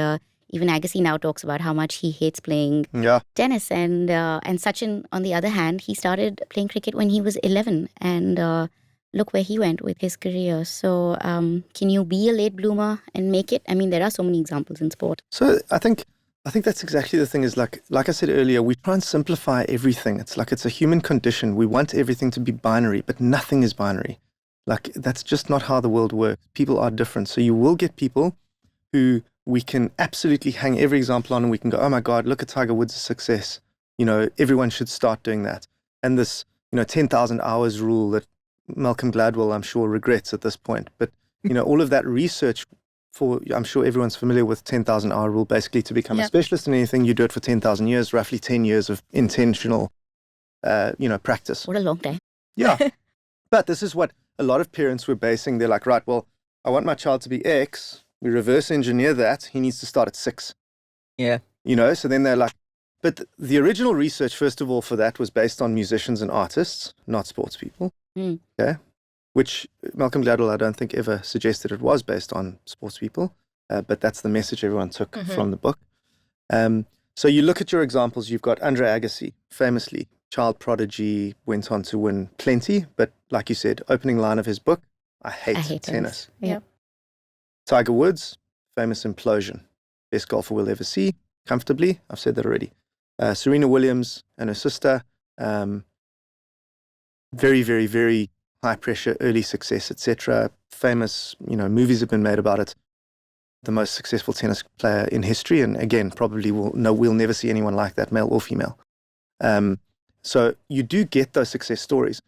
B: even Agassi now talks about how much he hates playing
A: Yeah.
B: tennis, and Sachin, on the other hand, he started playing cricket when he was 11, and look where he went with his career. So can you be a late bloomer and make it? I mean, there are so many examples in sport.
A: So I think that's exactly the thing, is like I said earlier, we try and simplify everything. It's like it's a human condition. We want everything to be binary, but nothing is binary. Like that's just not how the world works. People are different. So you will get people who we can absolutely hang every example on, and we can go, oh my God, look at Tiger Woods' success. You know, everyone should start doing that. And this, 10,000 hours rule that Malcolm Gladwell, I'm sure, regrets at this point. But, all of that research I'm sure everyone's familiar with 10,000 hour rule. Basically, to become a specialist in anything, you do it for 10,000 years, roughly 10 years of intentional, practice.
B: What a long time.
A: Yeah. But this is what a lot of parents were basing. They're like, right, well, I want my child to be X. We reverse engineer that. He needs to start at 6.
D: Yeah.
A: So then they're like, but the original research, first of all, for that was based on musicians and artists, not sports people.
B: Mm.
A: Okay. Which Malcolm Gladwell, I don't think, ever suggested it was based on sports people. But that's the message everyone took from the book. So you look at your examples. You've got Andre Agassi, famously child prodigy, went on to win plenty. But like you said, opening line of his book, I hate tennis.
B: Yeah.
A: Tiger Woods, famous implosion. Best golfer we'll ever see, comfortably. I've said that already. Serena Williams and her sister, very, very, very high pressure, early success, etc. Famous, movies have been made about it. The most successful tennis player in history, and again, probably we'll never see anyone like that, male or female. So you do get those success stories,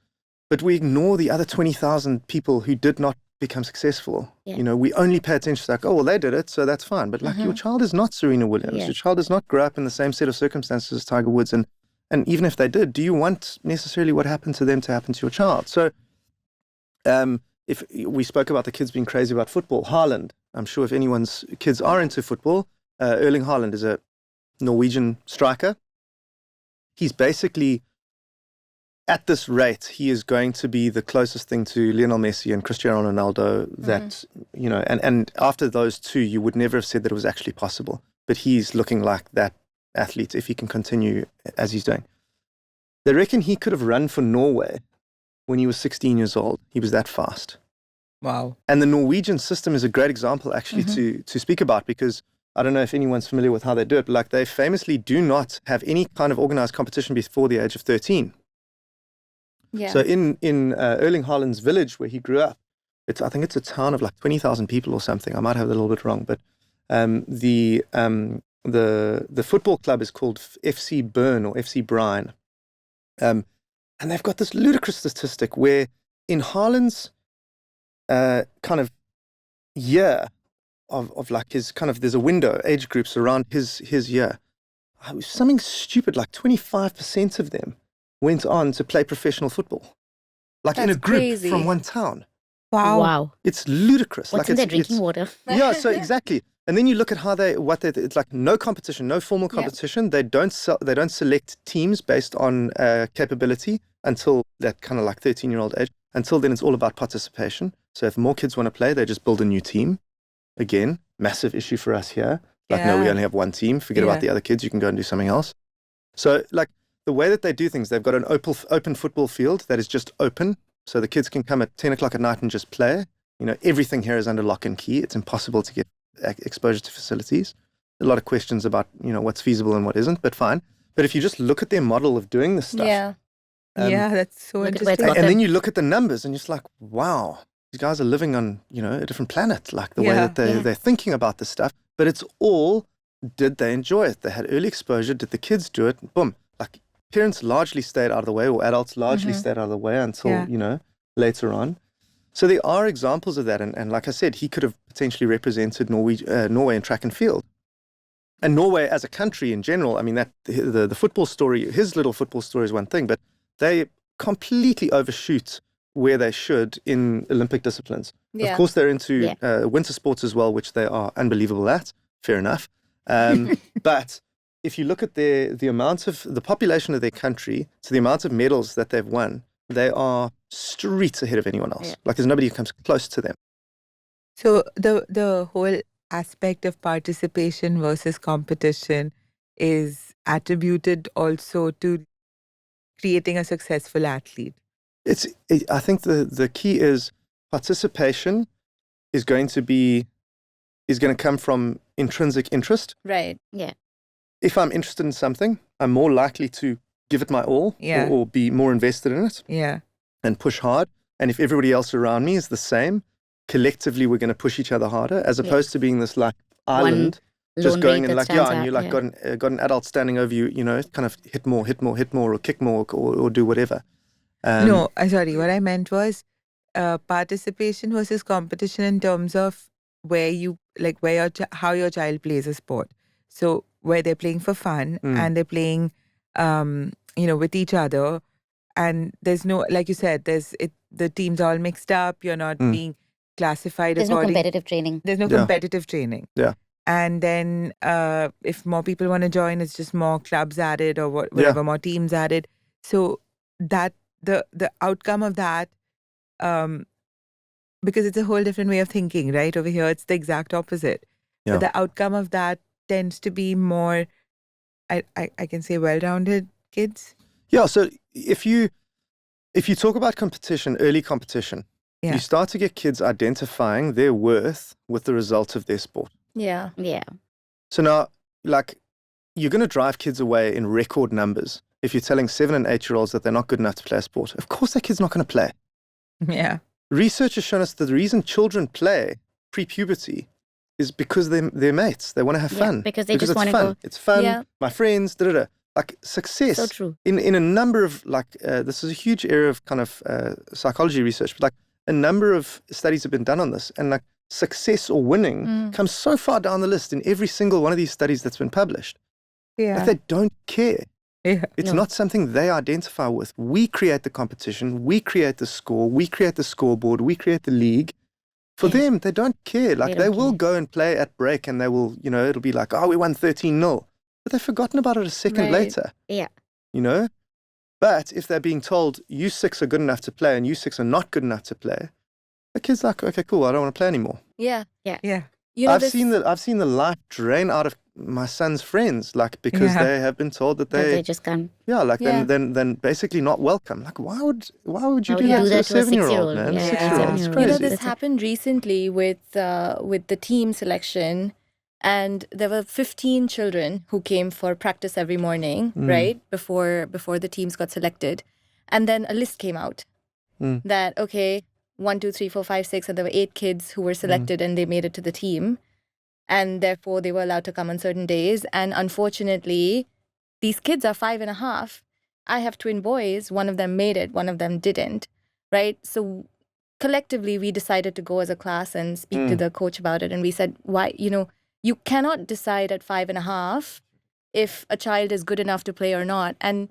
A: but we ignore the other 20,000 people who did not become successful.
B: Yeah.
A: You know, we only pay attention to like, oh, well, they did it, so that's fine. But like, your child is not Serena Williams.
B: Yeah.
A: Your child does not grow up in the same set of circumstances as Tiger Woods. And even if they did, do you want necessarily what happened to them to happen to your child? So if we spoke about the kids being crazy about football, Haaland, I'm sure if anyone's kids are into football, Erling Haaland is a Norwegian striker. He's basically, at this rate, he is going to be the closest thing to Lionel Messi and Cristiano Ronaldo that, you know, and after those two, you would never have said that it was actually possible. But he's looking like that athlete if he can continue as he's doing. They reckon he could have run for Norway when he was 16 years old. He was that fast.
D: Wow.
A: And the Norwegian system is a great example actually to speak about, because I don't know if anyone's familiar with how they do it, but like they famously do not have any kind of organized competition before the age of 13.
C: Yeah.
A: So in Erling Haaland's village where he grew up, I think it's a town of like 20,000 people or something. I might have it a little bit wrong, but the football club is called FC Bern or FC Brine. And they've got this ludicrous statistic where in Haaland's kind of year of like his kind of, there's a window, age groups around his year. It was something stupid, like 25% of them went on to play professional football. Like in a group
C: crazy.
A: from one town.
B: Wow.
A: It's ludicrous.
B: What's
A: like
B: in their drinking water?
A: Yeah, so exactly. And then you look at how it's like no competition, no formal competition. They don't select teams based on capability until that kind of like 13-year-old age. Until then, it's all about participation. So if more kids want to play, they just build a new team. Again, massive issue for us here. Like, no, we only have one team. Forget about the other kids. You can go and do something else. So like the way that they do things, they've got an open football field that is just open. So the kids can come at 10 o'clock at night and just play. You know, everything here is under lock and key. It's impossible to get exposure to facilities. A lot of questions about, you know, what's feasible and what isn't, but fine. But if you just look at their model of doing this stuff.
D: That's so
B: look at where it's
D: interesting.
B: got
A: And
B: them.
A: then you look at the numbers and you're just like, wow, these guys are living on, you know, a different planet, like the way that they're thinking about this stuff. But it's all, did they enjoy it? They had early exposure. Did the kids do it? Boom. Like parents largely stayed out of the way, or adults largely stayed out of the way until, you know, later on. So there are examples of that. And like I said, he could have potentially represented Norway in track and field. And Norway as a country in general, I mean, that the football story, his little football story is one thing, but they completely overshoot where they should in Olympic disciplines.
C: Yeah.
A: Of course, they're into winter sports as well, which they are unbelievable at. Fair enough. But if you look at the amount of the population of their country to the amount of medals that they've won, they are streets ahead of anyone else. Like there's nobody who comes close to them.
D: So the whole aspect of participation versus competition is attributed also to creating a successful athlete.
A: I think the key is participation is going to come from intrinsic interest.
C: Right.
B: Yeah.
A: If I'm interested in something, I'm more likely to give it my all or be more invested in it and push hard. And if everybody else around me is the same, collectively we're going to push each other harder, as opposed to being this like island just going and like, and you like got an adult standing over you, you know, kind of hit more, or kick more or do whatever.
D: No, sorry. What I meant was participation versus competition in terms of how your child plays a sport. So where they're playing for fun and they're playing, with each other, and there's no, like you said, the teams are all mixed up. You're not being classified.
B: There's no competitive training.
D: There's no competitive training.
A: Yeah.
D: And then if more people want to join, it's just more clubs added or whatever, more teams added. So that the outcome of that, because it's a whole different way of thinking, right? Over here, it's the exact opposite.
A: Yeah.
D: But the outcome of that tends to be more, I can say, well-rounded kids.
A: Yeah. So if you talk about competition, early competition, you start to get kids identifying their worth with the results of their sport.
C: Yeah.
B: Yeah.
A: So now, like, you're going to drive kids away in record numbers if you're telling 7 and 8-year-olds that they're not good enough to play a sport. Of course, that kid's not going to play.
D: Yeah.
A: Research has shown us that the reason children play pre-puberty is because they're mates. They want to have fun.
B: Because they just
A: it's
B: want to
A: fun.
B: go.
A: It's fun.
C: Yeah.
A: My friends, da-da-da. like success
B: So true.
A: in a number of this is a huge area of kind of psychology research, but like a number of studies have been done on this, and like success or winning comes so far down the list in every single one of these studies that's been published.
D: Yeah.
A: Like they don't care.
D: Yeah.
A: It's
B: No.
A: not something they identify with. We create the competition, we create the score, we create the scoreboard, we create the league. For
B: Yeah.
A: them, they don't care. Like
B: They
A: they
B: don't
A: will
B: care.
A: go and play at break, and they will, it'll be like, oh, we won 13-0. But they've forgotten about it a second
C: Right.
A: later.
B: Yeah.
A: But if they're being told, you six are good enough to play and you six are not good enough to play, the kid's like, okay, cool, I don't want to play anymore.
C: Yeah.
D: Yeah.
C: You know,
A: I've seen the life drain out of my son's friends, like because
D: Yeah.
A: they have been told that
B: But they
A: they
B: just can't.
A: then basically not welcome. Like why would you
B: Why
A: do
B: would you
A: that
B: do
A: to a
B: that to a
A: 7-year-old,
B: 6-year-old?
A: man?
B: Yeah,
A: 6-year-old, it's
B: 7-year-old.
C: You know,
A: crazy.
C: this happened recently with the team selection, and there were 15 children who came for practice every morning, right, before the teams got selected, and then a list came out that okay, 1, 2, 3, 4, 5, 6, and there were 8 kids who were selected, and they made it to the team, and therefore they were allowed to come on certain days. And unfortunately, these kids are 5.5. I have twin boys. One of them made it, one of them didn't, right? So collectively, we decided to go as a class and speak to the coach about it. And we said, why, you cannot decide at 5.5 if a child is good enough to play or not. And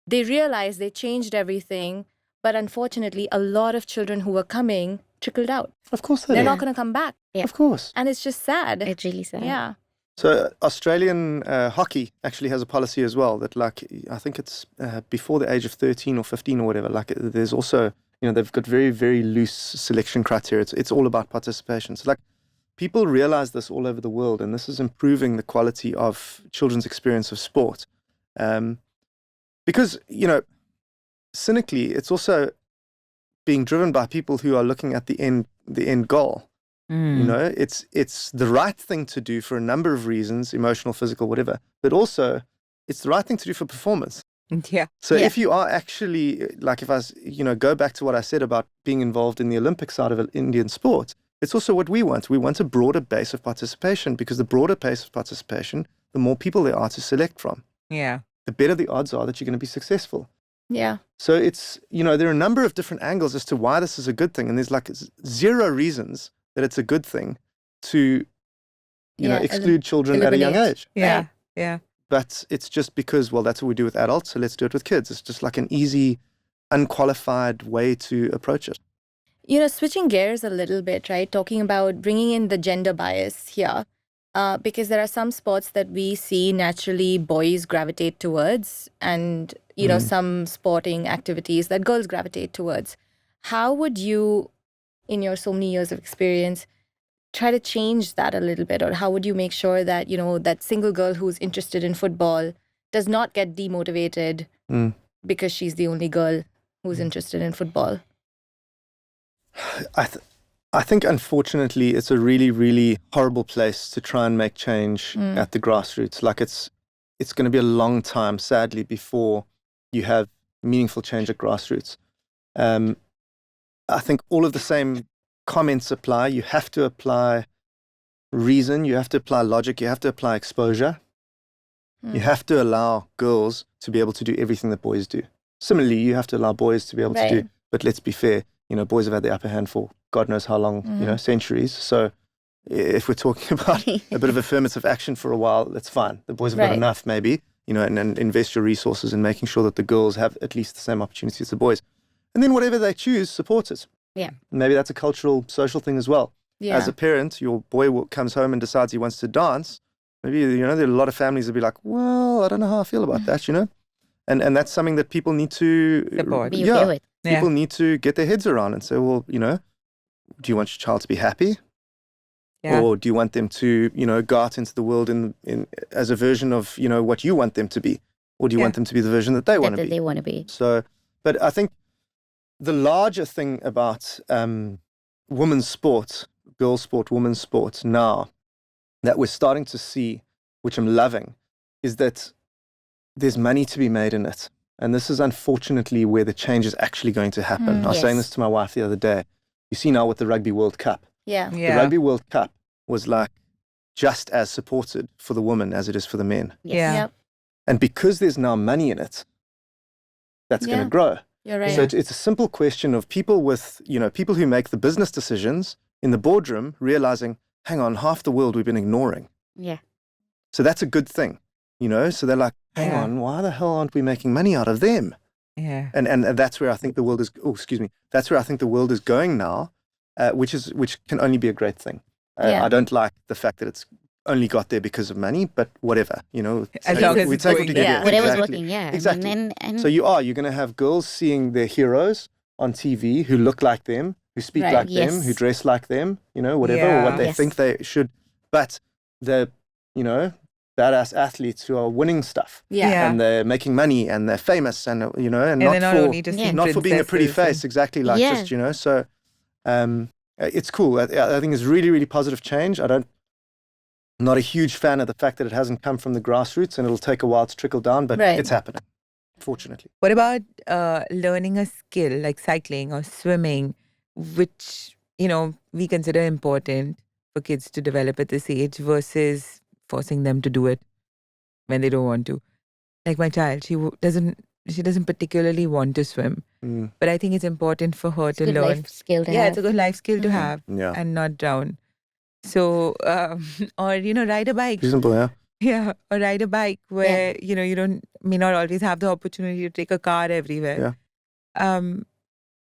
C: they realized they changed everything. But unfortunately, a lot of children who were coming trickled out.
A: Of course they
C: They're
A: do.
C: not going to come back.
B: Yeah.
A: Of course.
C: And it's just sad.
B: It's really sad.
C: Yeah.
A: So Australian hockey actually has a policy as well that, like, I think it's before the age of 13 or 15 or whatever. Like, there's also, they've got very, very loose selection criteria. It's all about participation. So, like, people realize this all over the world, and this is improving the quality of children's experience of sport. Because, cynically, it's also being driven by people who are looking at the end goal. It's the right thing to do for a number of reasons, emotional, physical, whatever, but also it's the right thing to do for performance.
D: Yeah.
A: So
B: Yeah.
A: if you are actually, like, if I go back to what I said about being involved in the Olympic side of Indian sport, it's also what we want. We want a broader base of participation, because the broader base of participation, the more people there are to select from,
D: Yeah.
A: the better the odds are that you're going to be successful.
C: Yeah.
A: So it's, there are a number of different angles as to why this is a good thing. And there's like zero reasons that it's a good thing to, exclude children at a young
C: eliminate.
A: age.
D: Yeah.
C: Right.
D: Yeah.
A: But it's just because, well, that's what we do with adults, so let's do it with kids. It's just like an easy, unqualified way to approach it.
C: Switching gears a little bit, right? Talking about bringing in the gender bias here, because there are some sports that we see naturally boys gravitate towards, and, some sporting activities that girls gravitate towards. How would you, in your so many years of experience, try to change that a little bit? Or how would you make sure that, that single girl who's interested in football does not get demotivated because she's the only girl who's interested in football?
A: I think, unfortunately, it's a really, really horrible place to try and make change at the grassroots. Like, it's going to be a long time, sadly, before you have meaningful change at grassroots. I think all of the same comments apply. You have to apply reason, you have to apply logic, you have to apply exposure. You have to allow girls to be able to do everything that boys do. Similarly, you have to allow boys to be able to
C: Right.
A: do, but let's be fair, boys have had the upper hand for God knows how long, centuries. So if we're talking about a bit of affirmative action for a while, that's fine. The boys have got
C: Right.
A: enough, maybe, and invest your resources in making sure that the girls have at least the same opportunities as the boys. And then whatever they choose, support it.
B: Yeah.
A: Maybe that's a cultural, social thing as well.
C: Yeah.
A: As a parent, your boy comes home and decides he wants to dance. Maybe, there are a lot of families that be like, well, I don't know how I feel about that, And that's something that people need to...
D: Support.
B: Be okay with.
D: Yeah.
A: People need to get their heads around and say, well, do you want your child to be happy?
D: Yeah.
A: Or do you want them to, go out into the world in as a version of, what you want them to be? Or do you
D: Yeah.
A: want them to be the version that they want to
B: That
A: be?
B: they want to be.
A: So, but I think the larger thing about women's sport, girls' sport, women's sport now, that we're starting to see, which I'm loving, is that there's money to be made in it. And this is unfortunately where the change is actually going to happen. I was saying
B: Yes.
A: this to my wife the other day. You see now with the Rugby World Cup.
C: Yeah.
A: The
D: Yeah.
A: Rugby World Cup was like just as supported for the women as it is for the men.
B: Yes.
D: Yeah.
C: Yep.
A: And because there's now money in it, that's going to grow.
C: You're right.
A: So it's a simple question of people with, people who make the business decisions in the boardroom realizing, hang on, half the world we've been ignoring.
B: Yeah.
A: So that's a good thing, So they're like, hang on, why the hell aren't we making money out of them?
D: Yeah.
A: And that's where I think the world is, that's where I think the world is going now, which can only be a great thing. I don't like the fact that it's only got there because of money, but whatever,
D: As long as
A: we
D: it's
A: take what
D: going
A: you
D: there.
A: get.
B: Whatever's
A: Exactly.
B: working, yeah.
A: Exactly.
B: And
A: So you're going to have girls seeing their heroes on TV who look like them, who speak
C: Right.
A: like them,
B: Yes.
A: who dress like them, whatever, or what they
B: Yes.
A: think they should. But the, badass athletes who are winning stuff
D: Yeah.
A: and they're making money and they're famous and, and
D: And
A: not
D: they're not
A: for,
D: only just being
A: not for being a pretty
D: princesses
A: face, exactly, like
B: Yeah.
A: just, so it's cool. I think it's really, really positive change. I'm not a huge fan of the fact that it hasn't come from the grassroots and it'll take a while to trickle down, but
C: Right.
A: it's happening, fortunately.
D: What about learning a skill like cycling or swimming, which, we consider important for kids to develop at this age versus forcing them to do it when they don't want to? Like my child, she doesn't particularly want to swim, but I think it's important for her
B: it's a
D: to
B: good
D: learn.
B: life skill to
D: Yeah,
B: have.
D: it's a good life skill to have
A: Yeah.
D: and not drown. So, or, ride a bike.
A: Reasonable, yeah.
D: Yeah, or ride a bike where, you may not always have the opportunity to take a car everywhere.
A: Yeah.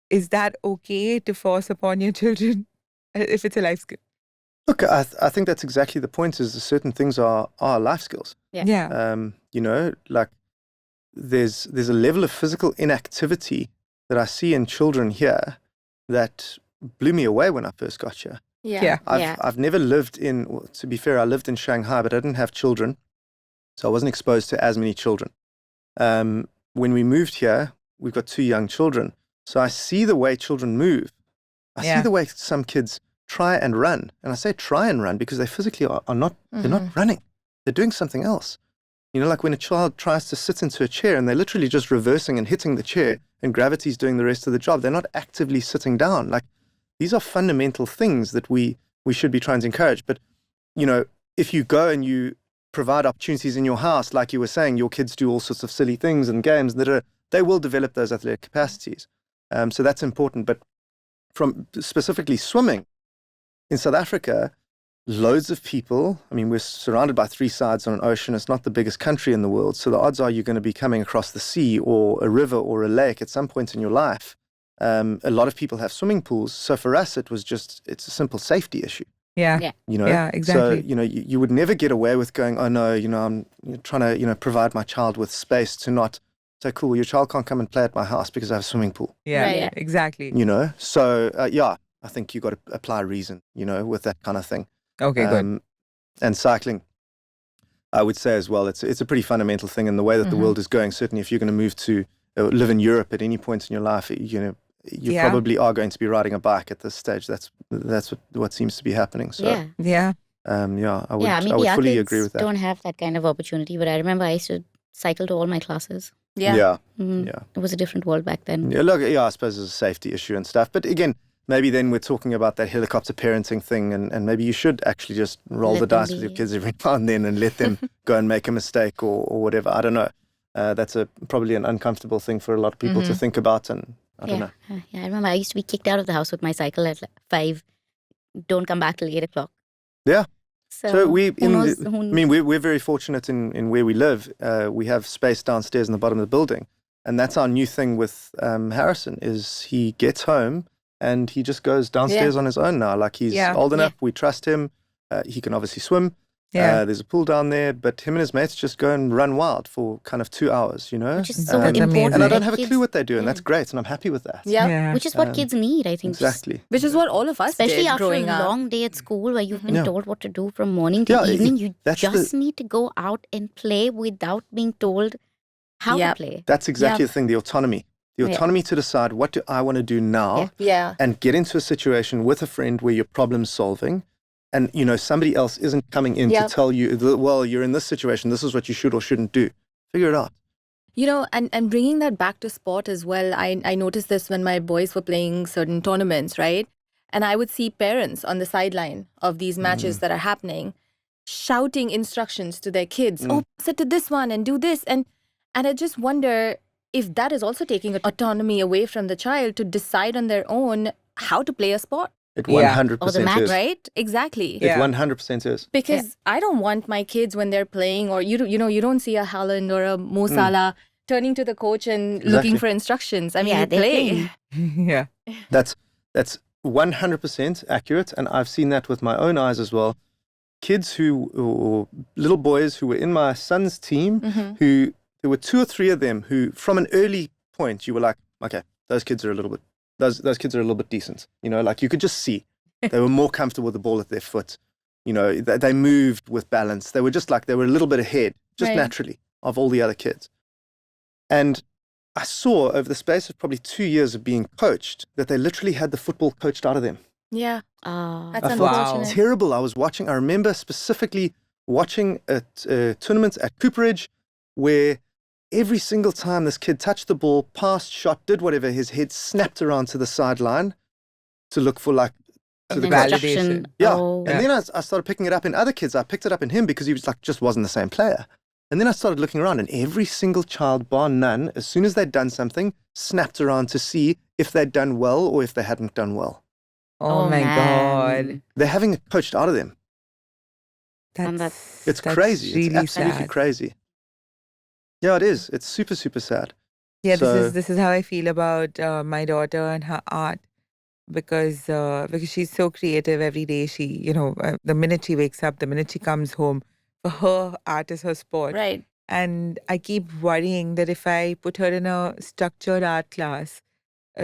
D: Is that okay to force upon your children if it's a life skill?
A: Look, I think that's exactly the point, is that certain things are life skills.
B: Yeah.
A: Like there's a level of physical inactivity that I see in children here that blew me away when I first got here.
D: Yeah.
A: I've never lived in, to be fair, I lived in Shanghai, but I didn't have children. So I wasn't exposed to as many children. When we moved here, we've got 2 young children. So I see the way children move. I see the way some kids try and run. And I say try and run because they physically are not, they're not running. They're doing something else. Like when a child tries to sit into a chair and they're literally just reversing and hitting the chair and gravity's doing the rest of the job. They're not actively sitting down. Like these are fundamental things that we should be trying to encourage. But, if you go and you provide opportunities in your house, like you were saying, your kids do all sorts of silly things and games that they will develop those athletic capacities. So that's important. But from specifically swimming, in South Africa, loads of people, we're surrounded by 3 sides on an ocean. It's not the biggest country in the world. So the odds are you're going to be coming across the sea or a river or a lake at some point in your life. A lot of people have swimming pools. So for us, it's a simple safety issue.
D: Yeah.
A: Yeah,
D: exactly.
A: So, you would never get away with going, oh no, I'm trying to, provide my child with space to not say, cool, your child can't come and play at my house because I have a swimming pool.
D: Yeah,
C: Right.
D: exactly.
A: So, I think you got to apply reason, with that kind of thing.
D: Okay, good.
A: And cycling, I would say as well, it's a pretty fundamental thing in the way that the world is going. Certainly, if you're going to move to live in Europe at any point in your life, you probably are going to be riding a bike at this stage. That's what seems to be happening. So,
D: Yeah.
A: I would
B: The
A: fully
B: athletes
A: agree with that.
B: don't have that kind of opportunity, but I remember I used to cycle to all my classes.
A: Yeah.
B: It was a different world back then.
A: Yeah, look, I suppose it's a safety issue and stuff. But again, maybe then we're talking about that helicopter parenting thing, and maybe you should actually just roll
B: Let
A: the
B: them
A: dice with your
B: be.
A: kids every now and then and let them go and make a mistake or whatever. I don't know. That's probably an uncomfortable thing for a lot of people to think about, and I don't know.
B: Yeah, I remember I used to be kicked out of the house with my cycle at 5. Don't come back till 8 o'clock.
A: Yeah. So we're very fortunate in where we live. We have space downstairs in the bottom of the building, and that's our new thing with Harrison. Is he gets home and he just goes downstairs on his own now. Like he's old enough, we trust him. He can obviously swim. There's a pool down there, but him and his mates just go and run wild for kind of 2 hours,
B: Which is so
D: That's
B: important.
D: amazing.
A: And I
B: that
A: don't have a
B: kids-
A: clue what they're doing. That's great, and I'm happy with that.
C: Yeah.
B: Which is what kids need, I think.
A: Exactly.
C: Which is what all of us
B: Especially
C: did
B: after a
C: growing up.
B: long day at school where you've been
A: Yeah.
B: told what to do from morning to
A: Yeah,
B: evening. You
A: that's
B: just need to go out and play without being told how to play.
A: That's exactly the thing, the autonomy. The
B: Yeah.
A: autonomy to decide, what do I want to do now?
C: Yeah.
A: And get into a situation with a friend where you're problem solving, and somebody else isn't coming in to tell you, well, you're in this situation, this is what you should or shouldn't do. Figure it out.
C: And bringing that back to sport as well, I noticed this when my boys were playing certain tournaments, right? And I would see parents on the sideline of these matches that are happening. shouting instructions to their kids.
A: Mm.
C: Oh, sit to this one and do this. And I just wonder if that is also taking autonomy away from the child to decide on their own how to play a sport,
A: It
D: Yeah.
A: 100%
B: Or the match,
A: is.
C: right? Exactly.
A: It
D: Yeah.
A: 100% is.
C: Because I don't want my kids when they're playing, or you don't see a Haaland or a Mo
A: Mm.
C: Salah turning to the coach and
A: Exactly.
C: looking for instructions. I mean,
B: Yeah,
C: you
B: they're
C: play.
B: playing.
D: Yeah.
A: That's 100% accurate, and I've seen that with my own eyes as well. Kids or little boys who were in my son's team,
C: Mhm.
A: who there were 2 or 3 of them who, from an early point, you were like, okay, those kids are a little bit decent. You know, like you could just see they were more comfortable with the ball at their foot. You know, they moved with balance. They were just like they were a little bit ahead, just
C: Right.
A: naturally, of all the other kids. And I saw over the space of probably 2 years of being coached that they literally had the football coached out of them.
C: Yeah.
B: Ah,
C: That's
A: I felt
C: unfortunate.
A: terrible. I remember specifically watching at tournaments at Cooperage where every single time this kid touched the ball, passed, shot, did whatever, his head snapped around to the sideline to look for like to
B: an
A: the
D: validation.
A: coach.
B: instruction.
A: Yeah.
B: Oh,
A: And then I started picking it up in other kids. I picked it up in him because he was like just wasn't the same player. And then I started looking around, and every single child, bar none, as soon as they'd done something, snapped around to see if they'd done well or if they hadn't done well.
D: Oh my
B: man.
D: God.
A: They're having it coached out of them.
B: And
A: It's
D: that's
A: crazy.
D: Really
A: It's absolutely
D: sad.
A: crazy. Yeah, it is. It's super, super sad.
D: Yeah,
A: So-
D: this is how I feel about my daughter and her art, because she's so creative every day. She, the minute she wakes up, the minute she comes home, for her, art is her sport.
C: Right.
D: And I keep worrying that if I put her in a structured art class,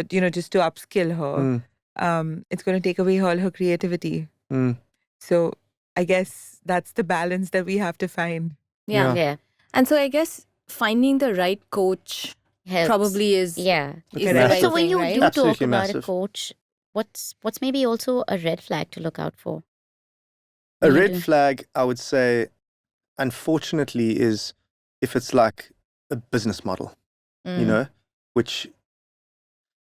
D: just to upskill her, it's going to take away all her creativity.
A: Mm.
D: So I guess that's the balance that we have to find.
C: Yeah.
A: Yeah.
B: yeah,
C: And so I guess finding the right coach
B: helps.
C: probably is
B: Yeah.
A: It's
C: is the
A: massive.
C: right
B: So when
C: thing,
B: you
C: right?
B: do talk
A: Absolutely
B: about
A: massive.
B: a coach, what's maybe also a red flag to look out for?
A: A
B: When you
A: red
B: do-
A: flag, I would say, unfortunately, is if it's like a business model, you know, which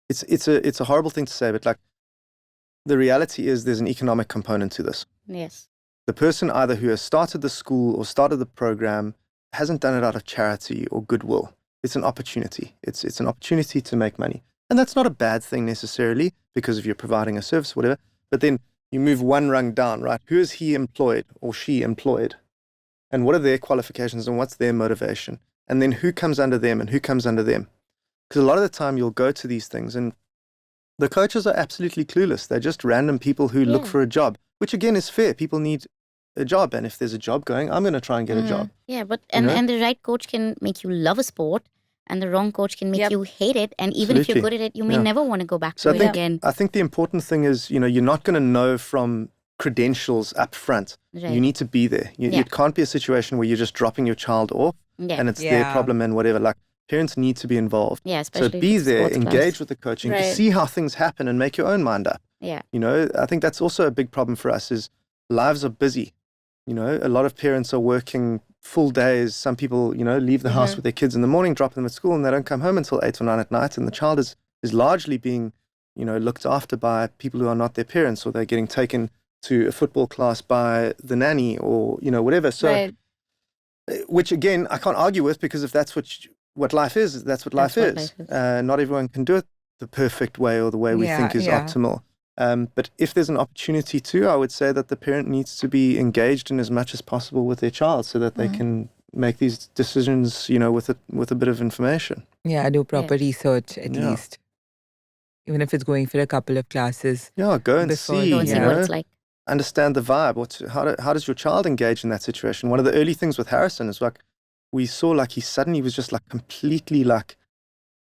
A: it's a horrible thing to say, but like the reality is there's an economic component to this.
B: Yes.
A: The person either who has started the school or started the program hasn't done it out of charity or goodwill. It's an opportunity. It's an opportunity to make money. And that's not a bad thing necessarily because if you're providing a service, whatever. But then you move one rung down, right? Who is he employed or she employed? And what are their qualifications and what's their motivation? And then who comes under them and who comes under them? Because a lot of the time you'll go to these things and the coaches are absolutely clueless. They're just random people who look
B: Yeah.
A: for a job, which again is fair. People need a job. And if there's a job going, I'm going to try and get a job.
B: Yeah, but
A: You know?
B: and the right coach can make you love a sport, and the wrong coach can make
C: Yep.
B: you hate it. And even if you're
A: Absolutely.
B: good at it, you may
A: Yeah.
B: never want to go back
A: So
B: to it again.
A: I think the important thing is, you're not going to know from credentials up front.
B: Right.
A: You need to be there.
B: Yeah.
A: It can't be a situation where you're just dropping your child off
B: Yeah.
A: and it's their
D: Yeah.
A: problem and whatever. Like parents need to be involved.
B: Yeah,
A: So
B: especially
A: be
B: if it's a
A: there,
B: sports class.
A: engage with the coaching,
C: Right.
A: see how things happen and make your own mind up.
B: Yeah.
A: I think that's also a big problem for us is lives are busy. A lot of parents are working full days. Some people, leave the house with their kids in the morning, drop them at school, and they don't come home until 8 or 9 at night. And the child is largely being, looked after by people who are not their parents, or they're getting taken to a football class by the nanny or, whatever. So,
C: Right.
A: which again, I can't argue with because if that's what life is, that's what life
B: That's what
A: is.
B: life is.
A: Not everyone can do it the perfect way or the way we
D: Yeah,
A: think is
D: yeah.
A: optimal. But if there's an opportunity to, I would say that the parent needs to be engaged in as much as possible with their child so that they can make these decisions, with a bit of information.
D: Yeah, do proper research at
A: Yeah.
D: least. Even if it's going for a couple of classes.
A: Yeah, go and
D: Before
A: see,
B: Go and see
D: Yeah.
B: what it's like.
A: understand the vibe. How does your child engage in that situation? One of the early things with Harrison is like we saw like he suddenly was just like completely like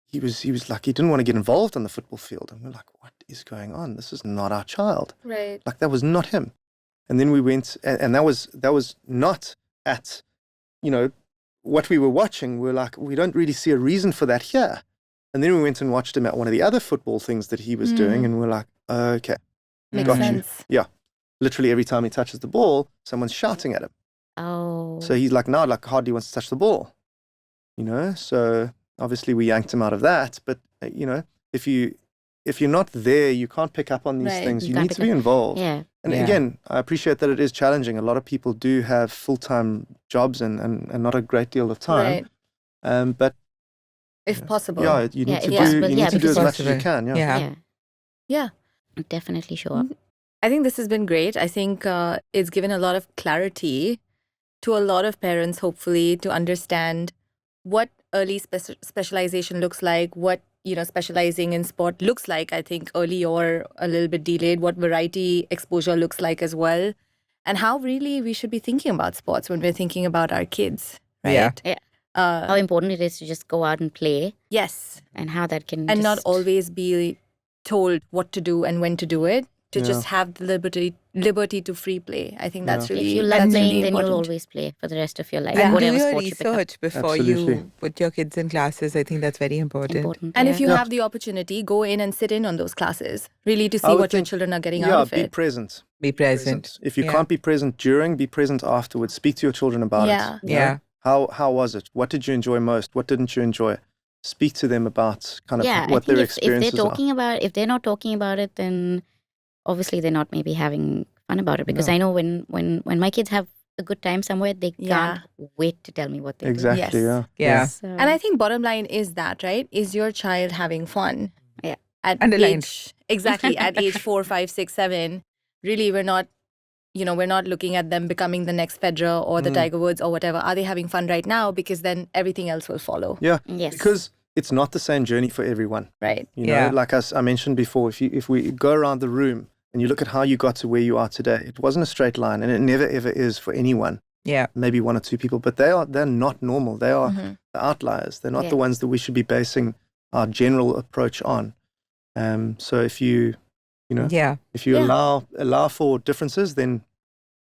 A: he was like he didn't want to get involved on the football field, and we're like, what is going on? This is not our child.
C: Right.
A: Like that was not him. And then we went, and that was not at, what we were watching. We're like, we don't really see a reason for that here. And then we went and watched him at one of the other football things that he was doing, and we're like, okay,
C: Makes
A: Got you.
C: sense.
A: literally every time he touches the ball, someone's shouting at him.
B: Oh.
A: So he's like, now like hardly wants to touch the ball, So obviously we yanked him out of that. But if you're not there, you can't pick up on these
C: Right.
A: things.
B: You
A: You
B: can't
A: need
B: pick
A: to be involved.
B: yeah.
A: And
D: Yeah.
A: again, I appreciate that it is challenging. A lot of people do have full-time jobs and not a great deal of time.
C: Right.
A: But
C: If possible.
A: yeah, you need
B: Yeah,
A: to
B: if
A: do
B: possible,
A: you
B: yeah,
A: need to do
B: because
A: as much as you
D: possible.
A: can. Yeah.
D: Yeah.
C: Yeah.
B: Definitely show up.
C: I think this has been great. I think it's given a lot of clarity to a lot of parents, hopefully, to understand what early specialization looks like, what, specializing in sport looks like, I think, early or a little bit delayed, what variety exposure looks like as well, and how really we should be thinking about sports when we're thinking about our kids,
D: Yeah.
C: right?
B: Yeah. How important it is to just go out and play,
C: Yes.
B: and how that can
C: And not
B: just-
C: always be told what to do and when to do it, to just have the liberty to free play. I think that's really
B: If you love
C: that's
B: playing,
C: really
B: then you'll
C: important.
B: always play for the rest of your life.
C: Yeah.
D: And do
B: Whatever
D: your
B: sport you pick up.
D: research before
A: Absolutely.
D: you put your kids in classes. I think that's very important.
C: And
B: yeah.
C: if you have the opportunity, go in and sit in on those classes, really to
A: I
C: see
A: would
C: what your
A: think-
C: children are getting
A: Yeah,
C: out of
A: be
C: it.
A: present.
D: Be present.
A: If you
D: Yeah.
A: can't be present during, be present afterwards. Speak to your children about
C: Yeah.
A: it. you know?
D: Yeah.
A: How was it? What did you enjoy most? What didn't you enjoy? Speak to them about kind of
B: Yeah,
A: what
B: I
A: their
B: think if they're
A: experiences
B: talking about, if they're not talking about it, then obviously they're not maybe having fun about it. Because
A: No.
B: I know when my kids have a good time somewhere, they can't wait to tell me what they
A: are. Exactly.
C: Yes.
A: Yeah.
D: Yeah.
B: So,
C: And I think bottom line is that, right? Is your child having fun?
B: Yeah.
C: At
D: Underlined.
C: exactly, at age 4, 5, 6, 7, really we're not, we're not looking at them becoming the next Federer or the Tiger Woods or whatever. Are they having fun right now? Because then everything else will follow.
A: Yeah.
B: yes,
A: Because it's not the same journey for everyone.
C: Right.
A: You know,
D: Yeah.
A: like I mentioned before, if we go around the room and you look at how you got to where you are today, it wasn't a straight line, and it never ever is for anyone.
D: Yeah.
A: Maybe one or two people, but they're not normal. They are
C: Mhm.
A: the outliers. They're not
B: Yeah.
A: the ones that we should be basing our general approach on. So if you
D: Yeah.
A: if you
C: Yeah.
A: allow for differences, then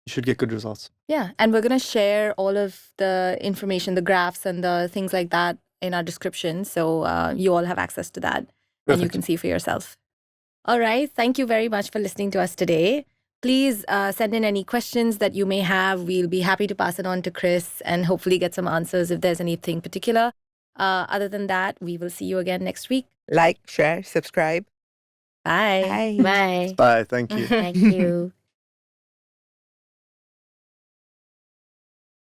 A: you should get good results.
C: Yeah. And we're going to share all of the information, the graphs and the things like that in our description. So you all have access to that and you
A: Perfect.
C: can see for yourself. All right. Thank you very much for listening to us today. Please send in any questions that you may have. We'll be happy to pass it on to Chris and hopefully get some answers if there's anything particular. Other than that, we will see you again next week.
D: Like, share, subscribe.
C: Bye.
D: Bye.
B: bye.
A: Bye. Thank you.
B: Thank you.